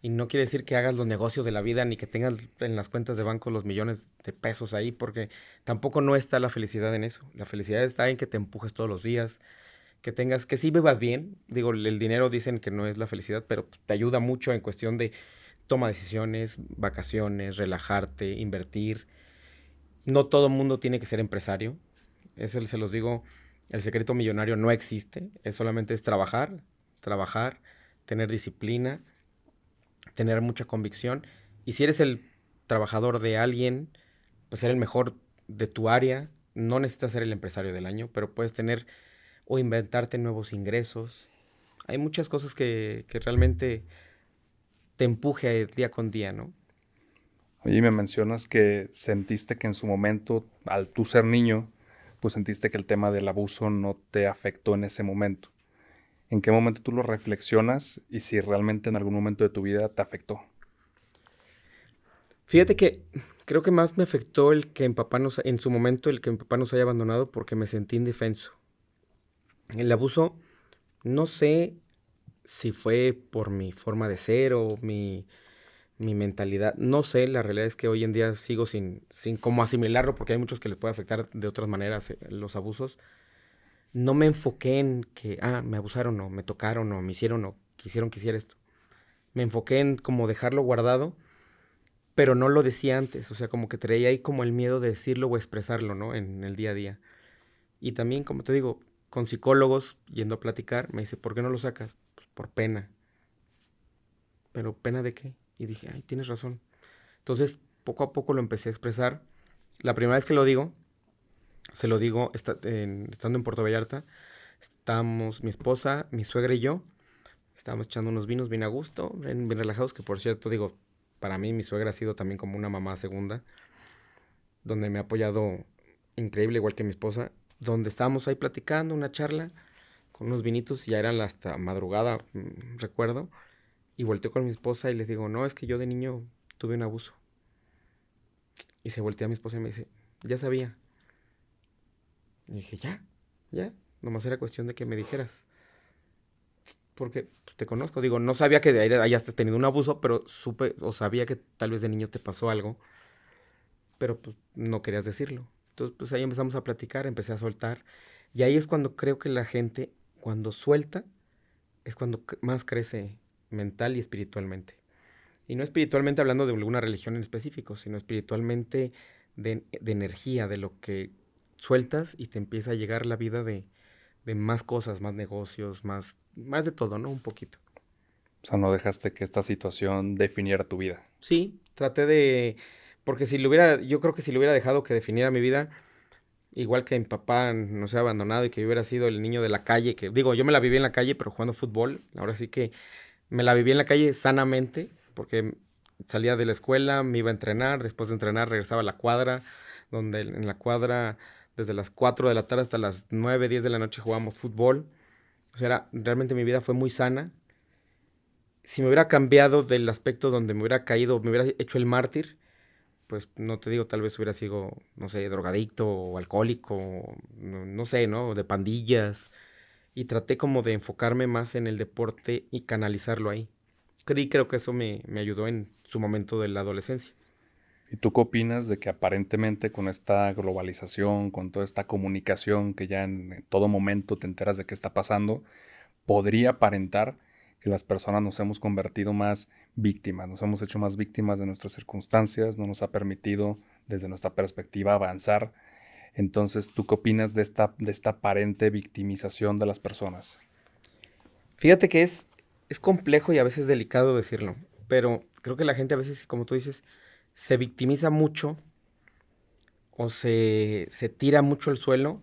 S1: y no quiere decir que hagas los negocios de la vida ni que tengas en las cuentas de banco los millones de pesos ahí, porque tampoco no está la felicidad en eso. La felicidad está en que te empujes todos los días, que tengas, que sí vivas bien. Digo, el dinero dicen que no es la felicidad, pero te ayuda mucho en cuestión de toma decisiones, vacaciones, relajarte, invertir. No todo mundo tiene que ser empresario. Eso se los digo, el secreto millonario no existe. Es solamente es trabajar, trabajar, tener disciplina, tener mucha convicción. Y si eres el trabajador de alguien, pues ser el mejor de tu área. No necesitas ser el empresario del año, pero puedes tener o inventarte nuevos ingresos. Hay muchas cosas que realmente te empuje día con día, ¿no?
S2: Oye, me mencionas que sentiste que en su momento, al tú ser niño, pues sentiste que el tema del abuso no te afectó en ese momento. ¿En qué momento tú lo reflexionas y si realmente en algún momento de tu vida te afectó?
S1: Fíjate que creo que más me afectó el que mi papá nos, en su momento, el que mi papá nos haya abandonado porque me sentí indefenso. El abuso, no sé si fue por mi forma de ser o mi mentalidad, no sé, la realidad es que hoy en día sigo sin como asimilarlo porque hay muchos que les puede afectar de otras maneras los abusos. No me enfoqué en que, me abusaron o me tocaron o me hicieron o quisieron que hiciera esto. Me enfoqué en como dejarlo guardado, pero no lo decía antes, o sea, como que traía ahí como el miedo de decirlo o expresarlo, ¿no? En el día a día. Y también, como te digo, con psicólogos, yendo a platicar, me dice, ¿por qué no lo sacas? Pues por pena. ¿Pero pena de qué? Y dije, ay, tienes razón. Entonces, poco a poco lo empecé a expresar. La primera vez que lo digo, se lo digo estando en Puerto Vallarta, Estábamos mi esposa, mi suegra y yo. Estábamos echando unos vinos bien a gusto, bien relajados, que por cierto, digo, para mí mi suegra ha sido también como una mamá segunda, donde me ha apoyado increíble, igual que mi esposa, donde estábamos ahí platicando, una charla, con unos vinitos, y ya eran hasta madrugada, recuerdo, y volteo con mi esposa y les digo, no, es que yo de niño tuve un abuso. Y se voltea mi esposa y me dice, ya sabía. Y dije, ya, nomás era cuestión de que me dijeras. Porque pues, te conozco, digo, no sabía que de ahí hayas tenido un abuso, pero supe o sabía que tal vez de niño te pasó algo, pero pues no querías decirlo. Entonces, pues ahí empezamos a platicar, empecé a soltar. Y ahí es cuando creo que la gente, cuando suelta, es cuando más crece mental y espiritualmente. Y no espiritualmente hablando de alguna religión en específico, sino espiritualmente de energía, de lo que sueltas y te empieza a llegar la vida de más cosas, más negocios, más de todo, ¿no? Un poquito.
S2: O sea, no dejaste que esta situación definiera tu vida.
S1: Sí, traté de, porque si lo hubiera, yo creo que si lo hubiera dejado que definiera mi vida, igual que mi papá nos ha abandonado y que yo hubiera sido el niño de la calle, que digo, yo me la viví en la calle, pero jugando fútbol, ahora sí que me la viví en la calle sanamente, porque salía de la escuela, me iba a entrenar, después de entrenar regresaba a la cuadra, donde en la cuadra desde las 4 de la tarde hasta las 9 10 de la noche jugábamos fútbol. O sea, realmente mi vida fue muy sana. Si me hubiera cambiado del aspecto donde me hubiera caído, me hubiera hecho el mártir, pues no te digo, tal vez hubiera sido, no sé, drogadicto o alcohólico, no sé, ¿no? De pandillas. Y traté como de enfocarme más en el deporte y canalizarlo ahí. Creo que eso me ayudó en su momento de la adolescencia.
S2: ¿Y tú qué opinas de que aparentemente con esta globalización, con toda esta comunicación que ya en todo momento te enteras de qué está pasando, podría aparentar que las personas nos hemos convertido más víctimas, nos hemos hecho más víctimas de nuestras circunstancias, no nos ha permitido desde nuestra perspectiva avanzar? Entonces, ¿tú qué opinas de esta aparente victimización de las personas?
S1: Fíjate que es complejo y a veces delicado decirlo, pero creo que la gente a veces, como tú dices, se victimiza mucho o se tira mucho al suelo,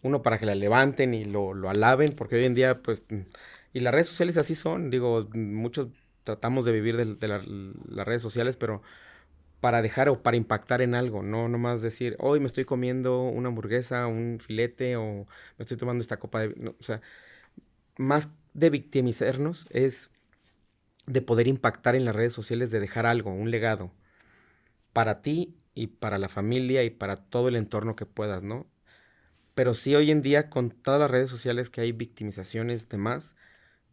S1: uno para que la levanten y lo alaben, porque hoy en día, pues, y las redes sociales así son, digo, muchos tratamos de vivir las redes sociales, pero para dejar o para impactar en algo, no nomás decir, hoy me estoy comiendo una hamburguesa, un filete o me estoy tomando esta copa de... no, o sea, más de victimizarnos es de poder impactar en las redes sociales, de dejar algo, un legado, para ti y para la familia y para todo el entorno que puedas, ¿no? Pero sí hoy en día con todas las redes sociales que hay victimizaciones, demás,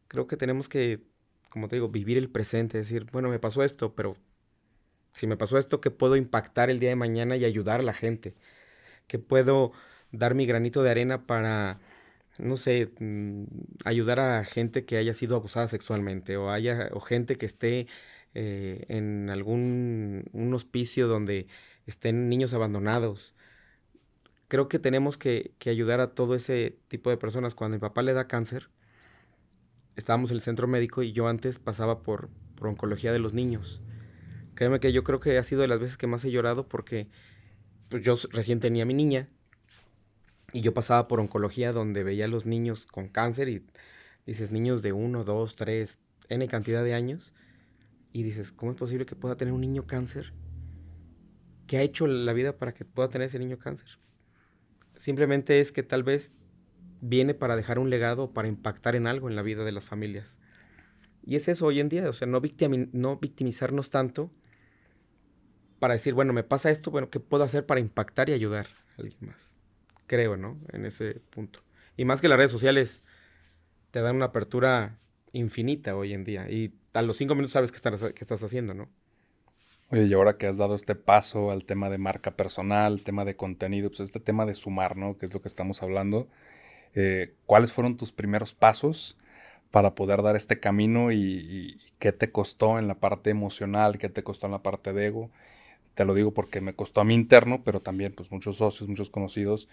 S1: creo que tenemos que, como te digo, vivir el presente, decir, bueno, me pasó esto, pero si me pasó esto, ¿qué puedo impactar el día de mañana y ayudar a la gente? ¿Qué puedo dar mi granito de arena para, no sé, ayudar a gente que haya sido abusada sexualmente o gente que esté en algún un hospicio donde estén niños abandonados? Creo que tenemos que ayudar a todo ese tipo de personas. Cuando mi papá le da cáncer, estábamos en el centro médico y yo antes pasaba por oncología de los niños. Créeme que yo creo que ha sido de las veces que más he llorado porque pues, yo recién tenía a mi niña y yo pasaba por oncología donde veía a los niños con cáncer y dices, niños de 1, 2, 3, N cantidad de años, y dices, ¿cómo es posible que pueda tener un niño cáncer? ¿Qué ha hecho la vida para que pueda tener ese niño cáncer? Simplemente es que tal vez viene para dejar un legado, para impactar en algo en la vida de las familias. Y es eso hoy en día, o sea, no victimizarnos tanto para decir, bueno, me pasa esto, bueno, ¿qué puedo hacer para impactar y ayudar a alguien más? Creo, ¿no? En ese punto. Y más que las redes sociales te dan una apertura infinita hoy en día. Y a los 5 minutos sabes qué estás haciendo, ¿no?
S2: Oye, y ahora que has dado este paso al tema de marca personal, tema de contenido, pues este tema de sumar, ¿no? Que es lo que estamos hablando. ¿Cuáles fueron tus primeros pasos para poder dar este camino y qué te costó en la parte emocional, qué te costó en la parte de ego? Te lo digo porque me costó a mí interno, pero también pues muchos socios, muchos conocidos.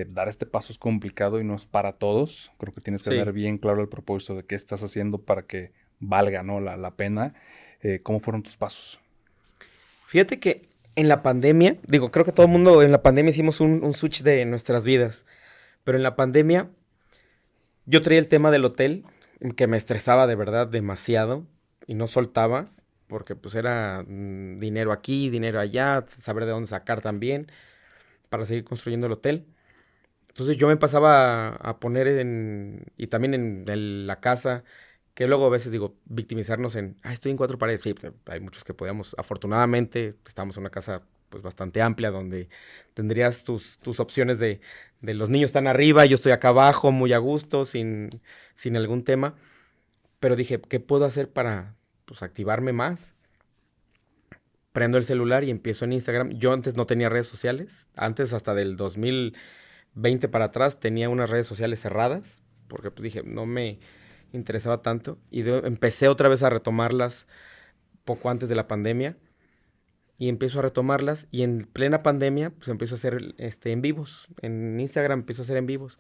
S2: Dar este paso es complicado y no es para todos. Creo que tienes que tener
S1: Sí.
S2: bien claro el propósito de qué estás haciendo para que valga, ¿no? la pena. ¿Cómo fueron tus pasos?
S1: Fíjate que en la pandemia, digo, creo que todo el mundo en la pandemia hicimos un switch de nuestras vidas. Pero en la pandemia Yo traía el tema del hotel, que me estresaba de verdad demasiado y no soltaba, porque pues era dinero aquí, dinero allá, saber de dónde sacar también para seguir construyendo el hotel. Entonces yo me pasaba a poner y también en la casa, que luego a veces digo, victimizarnos estoy en cuatro paredes. Sí, pues, hay muchos que podíamos, afortunadamente, estamos en una casa pues bastante amplia donde tendrías tus opciones de los niños están arriba, yo estoy acá abajo, muy a gusto, sin algún tema. Pero dije, ¿qué puedo hacer para pues activarme más? Prendo el celular y empiezo en Instagram. Yo antes no tenía redes sociales, antes hasta del 2020 para atrás tenía unas redes sociales cerradas, porque pues dije, no me interesaba tanto. Y empecé otra vez a retomarlas poco antes de la pandemia. Y empiezo a retomarlas. Y en plena pandemia, pues empiezo a hacer en vivos. En Instagram empiezo a hacer en vivos.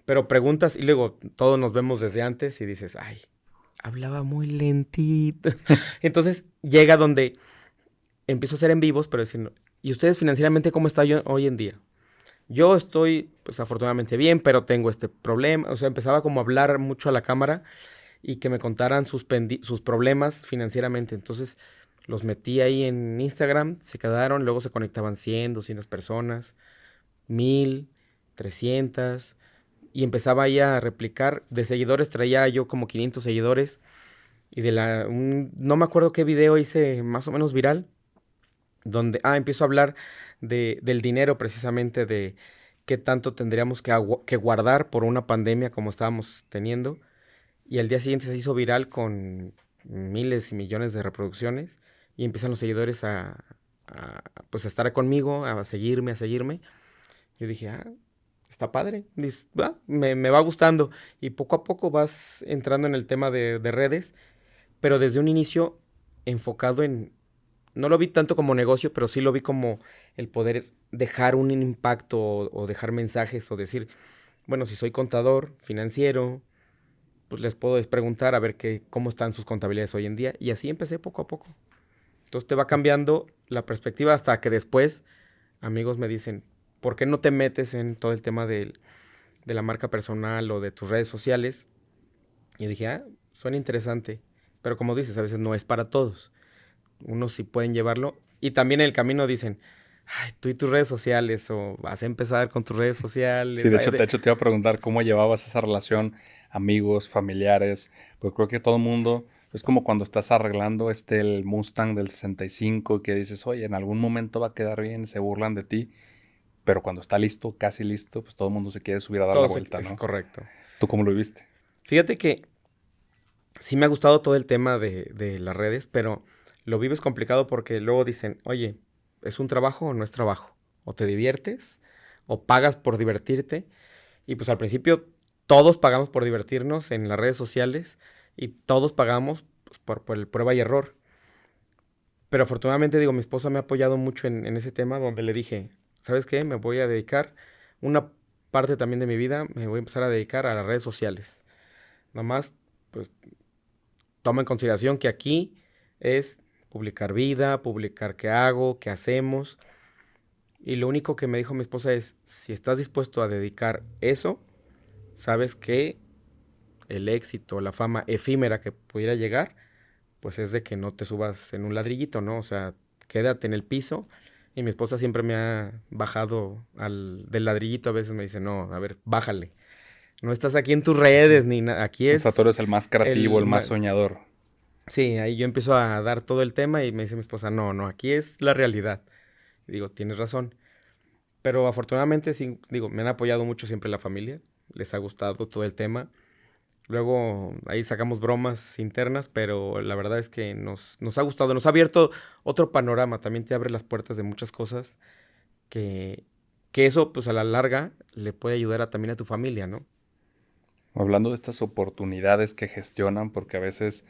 S1: Pero preguntas y luego todos nos vemos desde antes y dices, ay, hablaba muy lentito. Entonces llega donde empiezo a hacer en vivos, pero diciendo, ¿y ustedes financieramente cómo están hoy en día? Yo estoy, pues afortunadamente bien, pero tengo este problema. O sea, empezaba como a hablar mucho a la cámara y que me contaran sus problemas financieramente. Entonces los metí ahí en Instagram, se quedaron, luego se conectaban 100, 200 personas, 1000, 300 y empezaba ahí a replicar. De seguidores traía yo como 500 seguidores y no me acuerdo qué video hice más o menos viral, donde empiezo a hablar del dinero precisamente, de qué tanto tendríamos que guardar por una pandemia como estábamos teniendo. Y al día siguiente se hizo viral con miles y millones de reproducciones y empiezan los seguidores pues a estar conmigo, a seguirme, a seguirme. Yo dije, está padre, me va gustando. Y poco a poco vas entrando en el tema de redes, pero desde un inicio enfocado no lo vi tanto como negocio, pero sí lo vi como el poder dejar un impacto o dejar mensajes o decir, bueno, si soy contador financiero, pues les puedo preguntar a ver cómo están sus contabilidades hoy en día. Y así empecé poco a poco. Entonces te va cambiando la perspectiva hasta que después amigos me dicen, ¿por qué no te metes en todo el tema de la marca personal o de tus redes sociales? Y dije, suena interesante. Pero como dices, a veces no es para todos. Unos sí pueden llevarlo. Y también en el camino dicen, tú y tus redes sociales, o vas a empezar con tus redes sociales.
S2: Sí, de hecho te iba a preguntar cómo llevabas esa relación, amigos, familiares, porque creo que todo el mundo, es como cuando estás arreglando el Mustang del 65 que dices, oye, en algún momento va a quedar bien, se burlan de ti, pero cuando está listo, casi listo, pues todo el mundo se quiere subir a dar la vuelta,
S1: es
S2: ¿no?
S1: correcto.
S2: ¿Tú cómo lo viste?
S1: Fíjate que sí me ha gustado todo el tema de las redes, pero lo vives complicado porque luego dicen, oye, ¿es un trabajo o no es trabajo? O te diviertes o pagas por divertirte. Y pues al principio todos pagamos por divertirnos en las redes sociales y todos pagamos pues, por el prueba y error. Pero afortunadamente, digo, mi esposa me ha apoyado mucho en ese tema donde le dije, ¿sabes qué? Me voy a dedicar, una parte también de mi vida, me voy a empezar a dedicar a las redes sociales. Nomás, pues toma en consideración que aquí es publicar vida, publicar qué hago, qué hacemos. Y lo único que me dijo mi esposa es, si estás dispuesto a dedicar eso, sabes que el éxito, la fama efímera que pudiera llegar, pues es de que no te subas en un ladrillito, ¿no? O sea, quédate en el piso. Y mi esposa siempre me ha bajado del ladrillito, a veces me dice, no, a ver, bájale. No estás aquí en tus redes ni nada, aquí
S2: O sea, tú
S1: es
S2: eres el más creativo, el más soñador.
S1: Sí, ahí yo empiezo a dar todo el tema y me dice mi esposa, no, no, aquí es la realidad. Y digo, tienes razón. Pero afortunadamente, sí, digo, me han apoyado mucho siempre la familia, les ha gustado todo el tema. Luego ahí sacamos bromas internas, pero la verdad es que nos ha gustado, nos ha abierto otro panorama, también te abre las puertas de muchas cosas que, que eso pues a la larga le puede ayudar también a tu familia, ¿no?
S2: Hablando de estas oportunidades que gestionan, porque a veces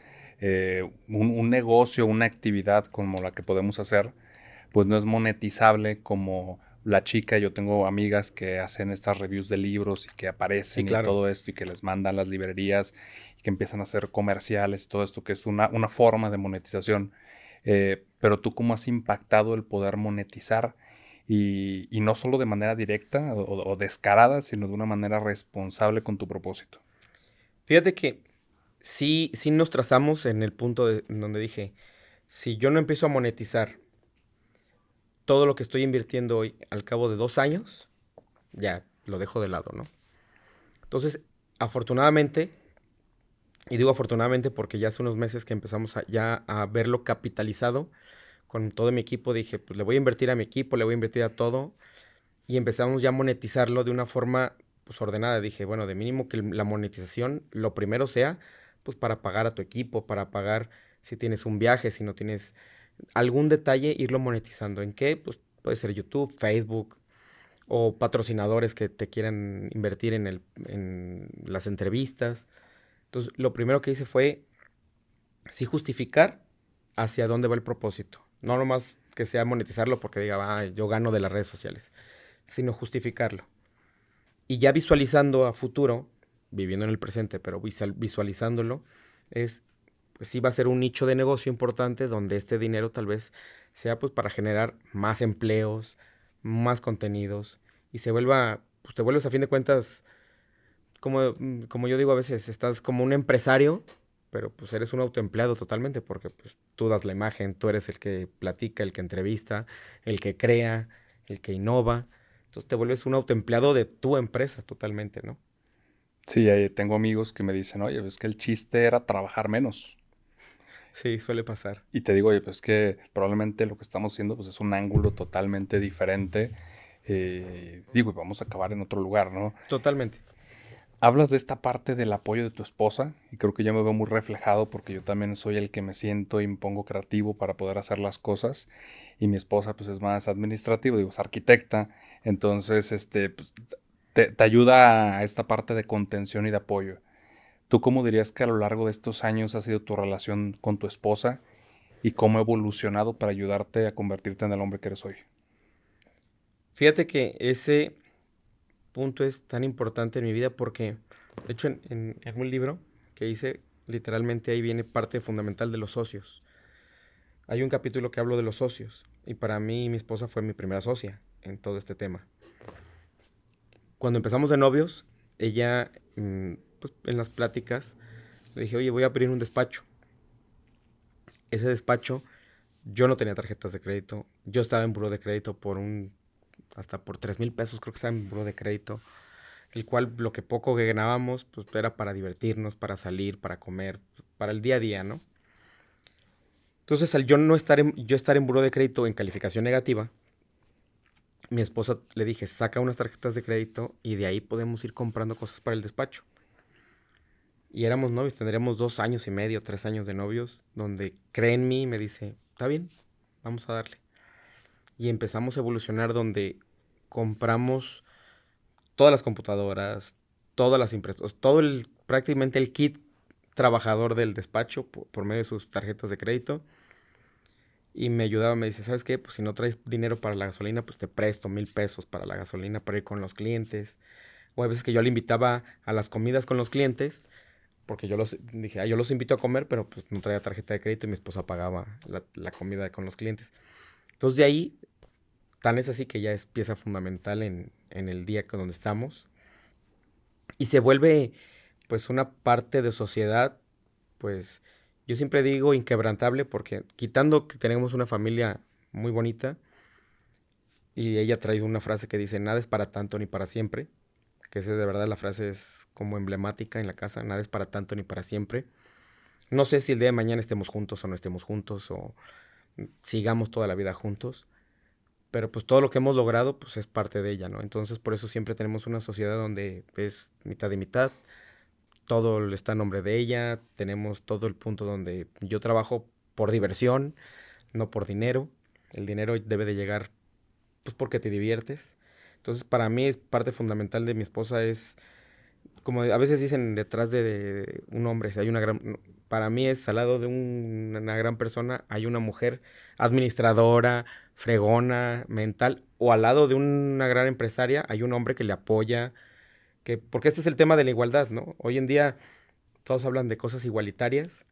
S2: un negocio, una actividad como la que podemos hacer, pues no es monetizable como la chica. Yo tengo amigas que hacen estas reviews de libros y que
S1: Sí,
S2: aparecen y
S1: claro.
S2: todo esto y que les mandan las librerías y que empiezan a hacer comerciales y todo esto, que es una forma de monetización. Pero tú, ¿cómo has impactado el poder monetizar? Y no solo de manera directa o descarada, sino de una manera responsable con tu propósito.
S1: Fíjate que sí nos trazamos en el punto en donde dije, si yo no empiezo a monetizar todo lo que estoy invirtiendo hoy al cabo de 2 años, ya lo dejo de lado, ¿no? Entonces, afortunadamente, y digo afortunadamente porque ya hace unos meses que empezamos ya a verlo capitalizado con todo mi equipo, dije, pues le voy a invertir a mi equipo, le voy a invertir a todo, y empezamos ya a monetizarlo de una forma pues ordenada. Dije, bueno, de mínimo que la monetización lo primero sea pues para pagar a tu equipo, para pagar si tienes un viaje, si no tienes algún detalle, irlo monetizando. ¿En qué? Pues puede ser YouTube, Facebook o patrocinadores que te quieran invertir en las entrevistas. Entonces, lo primero que hice fue sí justificar hacia dónde va el propósito. No nomás que sea monetizarlo porque diga, ah, yo gano de las redes sociales, sino justificarlo. Y ya visualizando a futuro, viviendo en el presente, pero visualizándolo, es, pues sí va a ser un nicho de negocio importante donde este dinero tal vez sea pues para generar más empleos, más contenidos y se vuelva, pues te vuelves a fin de cuentas, como yo digo a veces, estás como un empresario, pero pues eres un autoempleado totalmente porque pues tú das la imagen, tú eres el que platica, el que entrevista, el que crea, el que innova. Entonces te vuelves un autoempleado de tu empresa totalmente, ¿no?
S2: Sí, tengo amigos que me dicen, oye, es que el chiste era trabajar menos.
S1: Sí, suele pasar.
S2: Y te digo, oye, pues que probablemente lo que estamos haciendo pues es un ángulo totalmente diferente. Digo, y vamos a acabar en otro lugar, ¿no?
S1: Totalmente.
S2: Hablas de esta parte del apoyo de tu esposa y creo que yo me veo muy reflejado porque yo también soy el que me siento y me pongo creativo para poder hacer las cosas y mi esposa pues es más administrativa, digo, es arquitecta, entonces pues, te ayuda a esta parte de contención y de apoyo. ¿Tú cómo dirías que a lo largo de estos años ha sido tu relación con tu esposa y cómo ha evolucionado para ayudarte a convertirte en el hombre que eres hoy?
S1: Fíjate que ese punto es tan importante en mi vida porque, de hecho, en un libro que hice, literalmente ahí viene parte fundamental de los socios. Hay un capítulo que hablo de los socios y para mí mi esposa fue mi primera socia en todo este tema. Cuando empezamos de novios, ella, pues, en las pláticas, le dije, oye, voy a abrir un despacho. Ese despacho, yo no tenía tarjetas de crédito, yo estaba en buró de crédito hasta por 3,000 pesos creo que estaba en buró de crédito, el cual lo que poco que ganábamos, pues era para divertirnos, para salir, para comer, para el día a día, ¿no? Entonces, al yo no estar yo estar en buró de crédito en calificación negativa, mi esposa le dije, saca unas tarjetas de crédito y de ahí podemos ir comprando cosas para el despacho. Y éramos novios, tendríamos 2 años y medio, 3 años de novios, donde cree en mí y me dice, está bien, vamos a darle. Y empezamos a evolucionar donde compramos todas las computadoras, todas las impresoras, prácticamente el kit trabajador del despacho por medio de sus tarjetas de crédito. Y me ayudaba, me dice, ¿sabes qué? Pues si no traes dinero para la gasolina, pues te presto 1,000 pesos para la gasolina, para ir con los clientes. O hay veces que yo le invitaba a las comidas con los clientes, porque yo dije, yo los invito a comer, pero pues no traía tarjeta de crédito y mi esposa pagaba la comida con los clientes. Entonces de ahí, tan es así que ya es pieza fundamental en el día con donde estamos. Y se vuelve pues una parte de sociedad, pues yo siempre digo inquebrantable porque quitando que tenemos una familia muy bonita y ella trae una frase que dice nada es para tanto ni para siempre, que esa de verdad la frase es como emblemática en la casa, nada es para tanto ni para siempre. No sé si el día de mañana estemos juntos o no estemos juntos o sigamos toda la vida juntos, pero pues todo lo que hemos logrado pues es parte de ella, ¿no? Entonces por eso siempre tenemos una sociedad donde es mitad y mitad, todo está a nombre de ella, tenemos todo el punto donde yo trabajo por diversión, no por dinero. El dinero debe de llegar pues porque te diviertes. Entonces para mí es parte fundamental de mi esposa es, como a veces dicen detrás de un hombre, si hay una gran, no, para mí es al lado de una gran persona, hay una mujer administradora, fregona, mental, o al lado de una gran empresaria, hay un hombre que le apoya, porque este es el tema de la igualdad, ¿no? Hoy en día todos hablan de cosas igualitarias.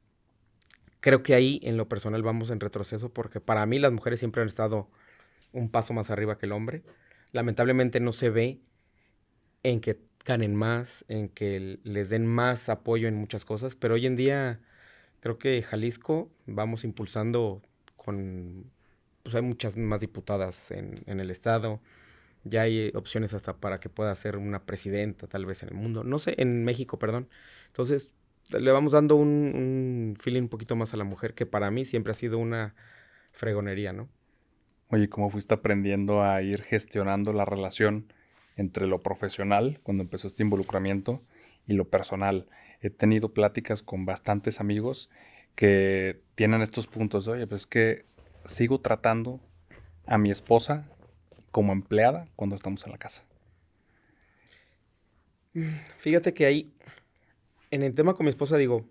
S1: Creo que ahí en lo personal vamos en retroceso porque para mí las mujeres siempre han estado un paso más arriba que el hombre. Lamentablemente no se ve en que ganen más, en que les den más apoyo en muchas cosas, pero hoy en día creo que Jalisco vamos impulsando con, pues hay muchas más diputadas en el estado, ya hay opciones hasta para que pueda ser una presidenta tal vez en el mundo, no sé, en México, perdón. Entonces le vamos dando un feeling un poquito más a la mujer, que para mí siempre ha sido una fregonería, ¿no?
S2: Oye, ¿cómo fuiste aprendiendo a ir gestionando la relación entre lo profesional, cuando empezó este involucramiento, y lo personal? He tenido pláticas con bastantes amigos que tienen estos puntos. Oye, pues es que sigo tratando a mi esposa como empleada cuando estamos en la casa.
S1: Fíjate que ahí, en el tema con mi esposa, digo,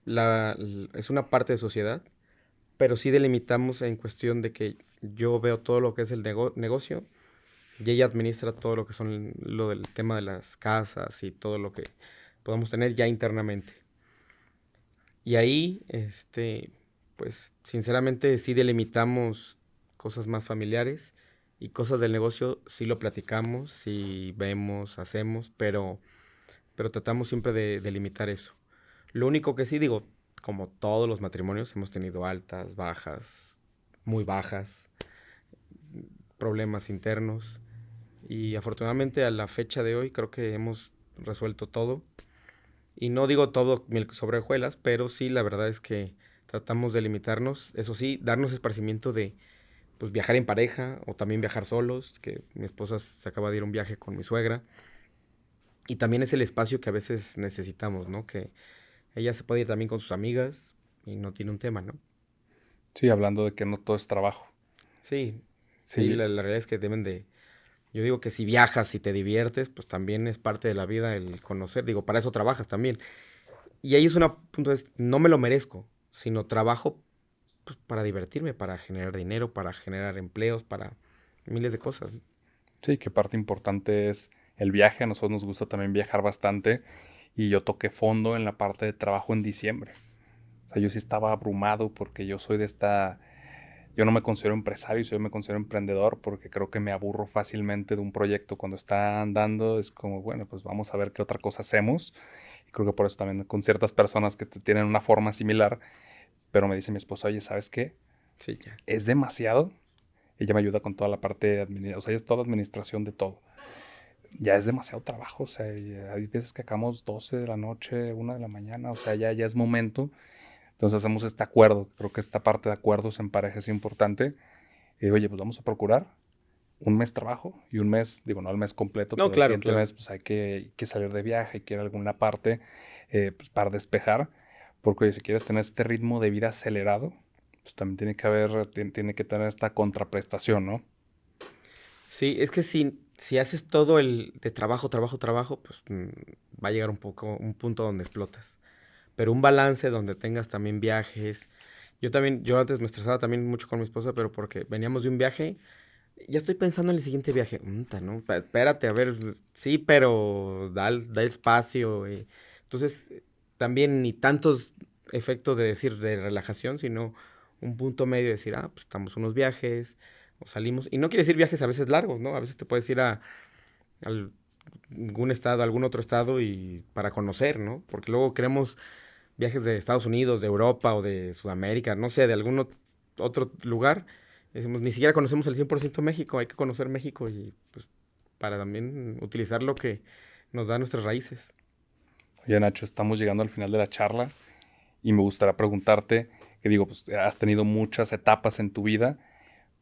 S1: es una parte de sociedad, pero sí delimitamos en cuestión de que yo veo todo lo que es el negocio y ella administra todo lo que son lo del tema de las casas y todo lo que podamos tener ya internamente. Y ahí, pues sinceramente sí delimitamos cosas más familiares y cosas del negocio sí lo platicamos, sí vemos, hacemos, pero tratamos siempre de delimitar eso. Lo único que sí digo, como todos los matrimonios, hemos tenido altas, bajas, muy bajas, problemas internos. Y afortunadamente a la fecha de hoy creo que hemos resuelto todo. Y no digo todo miel sobre hojuelas, pero sí la verdad es que tratamos de limitarnos. Eso sí, darnos esparcimiento de pues, viajar en pareja o también viajar solos, que mi esposa se acaba de ir a un viaje con mi suegra. Y también es el espacio que a veces necesitamos, ¿no? Que ella se puede ir también con sus amigas y no tiene un tema, ¿no?
S2: Sí, hablando de que no todo es trabajo.
S1: Sí, sí,
S2: Sí,
S1: la realidad es que deben de... Yo digo que si viajas y te diviertes, pues también es parte de la vida el conocer. Digo, para eso trabajas también. Y ahí es una punto es, no me lo merezco, sino trabajo pues, para divertirme, para generar dinero, para generar empleos, para miles de cosas.
S2: sí, que parte importante es el viaje. A nosotros nos gusta también viajar bastante y yo toqué fondo en la parte de trabajo en diciembre. O sea, yo sí estaba abrumado porque yo soy de esta... Yo no me considero empresario, yo me considero emprendedor porque creo que me aburro fácilmente de un proyecto cuando está andando. Es como, bueno, pues vamos a ver qué otra cosa hacemos. Y creo que por eso también con ciertas personas que tienen una forma similar, pero me dice mi esposa, oye, ¿sabes qué?
S1: Sí, ya.
S2: Es demasiado. Ella me ayuda con toda la parte de administración, o sea, ella es toda administración de todo. Ya es demasiado trabajo, o sea, hay veces que acabamos 12 de la noche, 1 de la mañana, o sea, ya es momento. Entonces hacemos este acuerdo, creo que esta parte de acuerdos en pareja es importante. Y oye, pues vamos a procurar un mes trabajo y un mes, digo, no el mes completo,
S1: No,
S2: pero el
S1: claro,
S2: siguiente
S1: claro.
S2: mes pues hay que salir de viaje, hay que ir a alguna parte pues, para despejar, porque oye, si quieres tener este ritmo de vida acelerado, pues también tiene que tener esta contraprestación, ¿no?
S1: Sí, es que si haces todo el de trabajo, trabajo, trabajo, pues va a llegar un punto donde explotas. Pero un balance donde tengas también viajes. Yo antes me estresaba también mucho con mi esposa, pero porque veníamos de un viaje. Ya estoy pensando en el siguiente viaje. ¿No? Espérate, a ver. Sí, pero da espacio. Entonces, también ni tantos efectos de decir de relajación, sino un punto medio de decir, pues estamos unos viajes o salimos. Y no quiere decir viajes a veces largos, ¿no? A veces te puedes ir a algún estado, algún otro estado y para conocer, ¿no? Porque luego queremos viajes de Estados Unidos, de Europa o de Sudamérica, no sé, de algún otro lugar. Decimos, ni siquiera conocemos el 100% México, hay que conocer México y pues para también utilizar lo que nos da nuestras raíces.
S2: Oye, Nacho, estamos llegando al final de la charla y me gustaría preguntarte, que digo, pues has tenido muchas etapas en tu vida,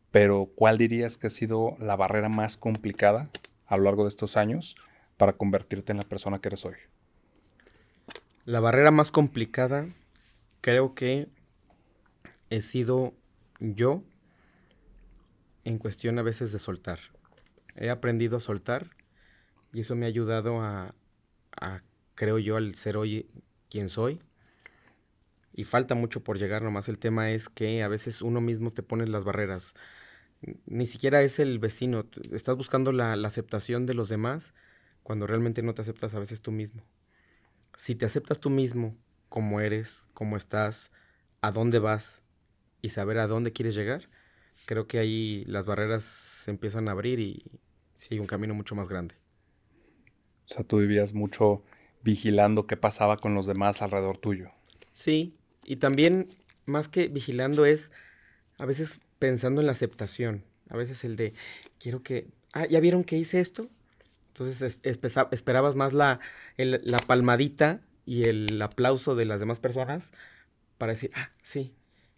S2: pero ¿cuál dirías que ha sido la barrera más complicada a lo largo de estos años para convertirte en la persona que eres hoy?
S1: La barrera más complicada creo que he sido yo en cuestión a veces de soltar. He aprendido a soltar y eso me ha ayudado creo yo, al ser hoy quien soy. Y falta mucho por llegar, nomás el tema es que a veces uno mismo te pone las barreras. Ni siquiera es el vecino, estás buscando la aceptación de los demás cuando realmente no te aceptas a veces tú mismo. Si te aceptas tú mismo, como eres, como estás, a dónde vas y saber a dónde quieres llegar, creo que ahí las barreras se empiezan a abrir y sigue un camino mucho más grande.
S2: O sea, tú vivías mucho vigilando qué pasaba con los demás alrededor tuyo.
S1: Sí, y también más que vigilando es a veces pensando en la aceptación, a veces el de, quiero que, ¿ya vieron que hice esto? Entonces esperabas más la palmadita y el aplauso de las demás personas para decir, sí,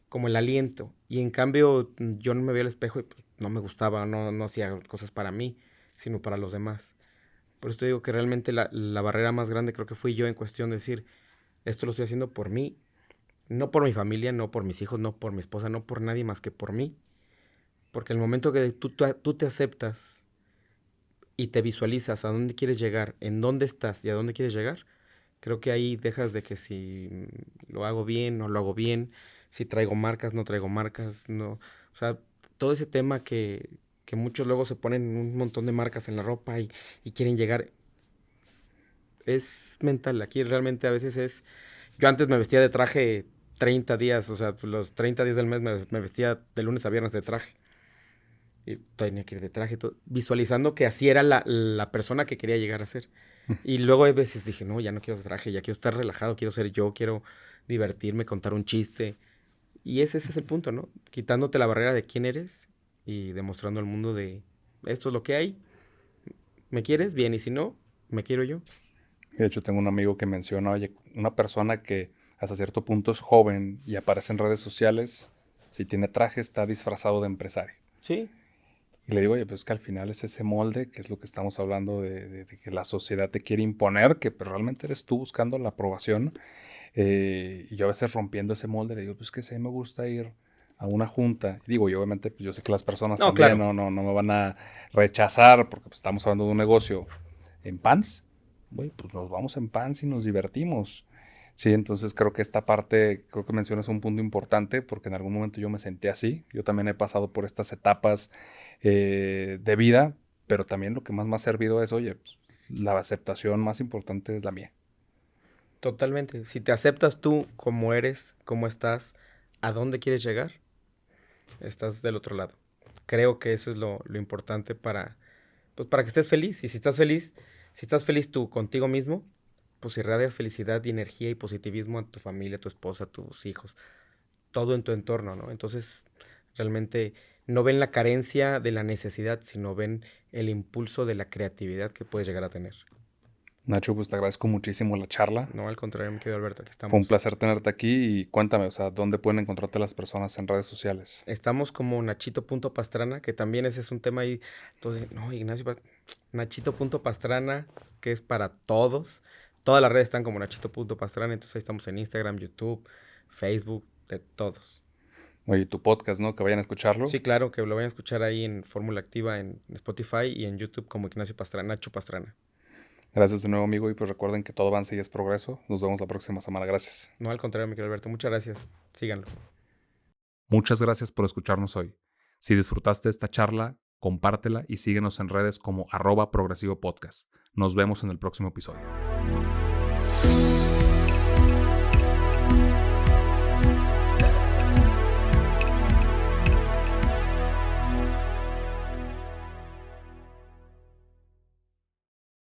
S1: como el aliento. Y en cambio yo no me veía al espejo y pues, no me gustaba, no hacía cosas para mí, sino para los demás. Por eso te digo que realmente la barrera más grande creo que fui yo en cuestión de decir, esto lo estoy haciendo por mí, no por mi familia, no por mis hijos, no por mi esposa, no por nadie más que por mí. Porque el momento que tú te aceptas y te visualizas a dónde quieres llegar, en dónde estás y a dónde quieres llegar, creo que ahí dejas de que si lo hago bien, no lo hago bien, si traigo marcas, no traigo marcas, no. O sea, todo ese tema que muchos luego se ponen un montón de marcas en la ropa y quieren llegar, es mental. Aquí realmente a veces es. Yo antes me vestía de traje 30 días, o sea, los 30 días del mes me vestía de lunes a viernes de traje. Y tenía que ir de traje, todo, visualizando que así era la persona que quería llegar a ser. Y luego a veces dije, no, ya no quiero traje, ya quiero estar relajado, quiero ser yo, quiero divertirme, contar un chiste. Y ese es el punto, ¿no? Quitándote la barrera de quién eres y demostrando al mundo de esto es lo que hay. ¿Me quieres? Bien, y si no, me quiero yo.
S2: De hecho, tengo un amigo que menciona, oye, una persona que hasta cierto punto es joven y aparece en redes sociales, si tiene traje, está disfrazado de empresario.
S1: Sí.
S2: Y le digo, oye, pues que al final es ese molde, que es lo que estamos hablando de que la sociedad te quiere imponer, que pues, realmente eres tú buscando la aprobación. Y yo a veces rompiendo ese molde, le digo, pues que sí, me gusta ir a una junta. Y digo, y obviamente, pues yo sé que las personas
S1: No,
S2: también
S1: claro.
S2: no me van a rechazar, porque pues, estamos hablando de un negocio en pants. Güey, pues nos vamos en pants y nos divertimos. Sí, entonces creo que esta parte, creo que mencionas un punto importante, porque en algún momento yo me sentí así. Yo también he pasado por estas etapas de vida, pero también lo que más me ha servido es, oye, pues, la aceptación más importante es la mía.
S1: Totalmente. Si te aceptas tú como eres, como estás, a dónde quieres llegar, estás del otro lado. Creo que eso es lo importante pues para que estés feliz. Y si estás feliz tú contigo mismo, pues irradias felicidad y energía y positivismo a tu familia, a tu esposa, a tus hijos, todo en tu entorno, ¿no? Entonces, realmente no ven la carencia de la necesidad, sino ven el impulso de la creatividad que puedes llegar a tener.
S2: Nacho, pues te agradezco muchísimo la charla.
S1: No, al contrario, mi querido Alberto, aquí
S2: Fue un
S1: estamos.
S2: placer tenerte aquí y cuéntame, o sea, ¿dónde pueden encontrarte las personas en redes sociales?
S1: Estamos como Nachito.pastrana, que también ese es un tema ahí. Entonces, no, Ignacio, Nachito.pastrana, que es para todos. Todas las redes están como Nachito.pastrana, entonces ahí estamos en Instagram, YouTube, Facebook, de todos.
S2: Oye, tu podcast, ¿no? Que vayan a escucharlo.
S1: Sí, claro, que lo vayan a escuchar ahí en Fórmula Activa, en Spotify y en YouTube como Ignacio Pastrana, Nacho Pastrana.
S2: Gracias de nuevo, amigo, y pues recuerden que todo avance y es progreso. Nos vemos la próxima semana. Gracias.
S1: No, al contrario, mi querido Alberto, muchas gracias. Síganlo.
S2: Muchas gracias por escucharnos hoy. Si disfrutaste esta charla, compártela y síguenos en redes como @progresivopodcast. Nos vemos en el próximo episodio.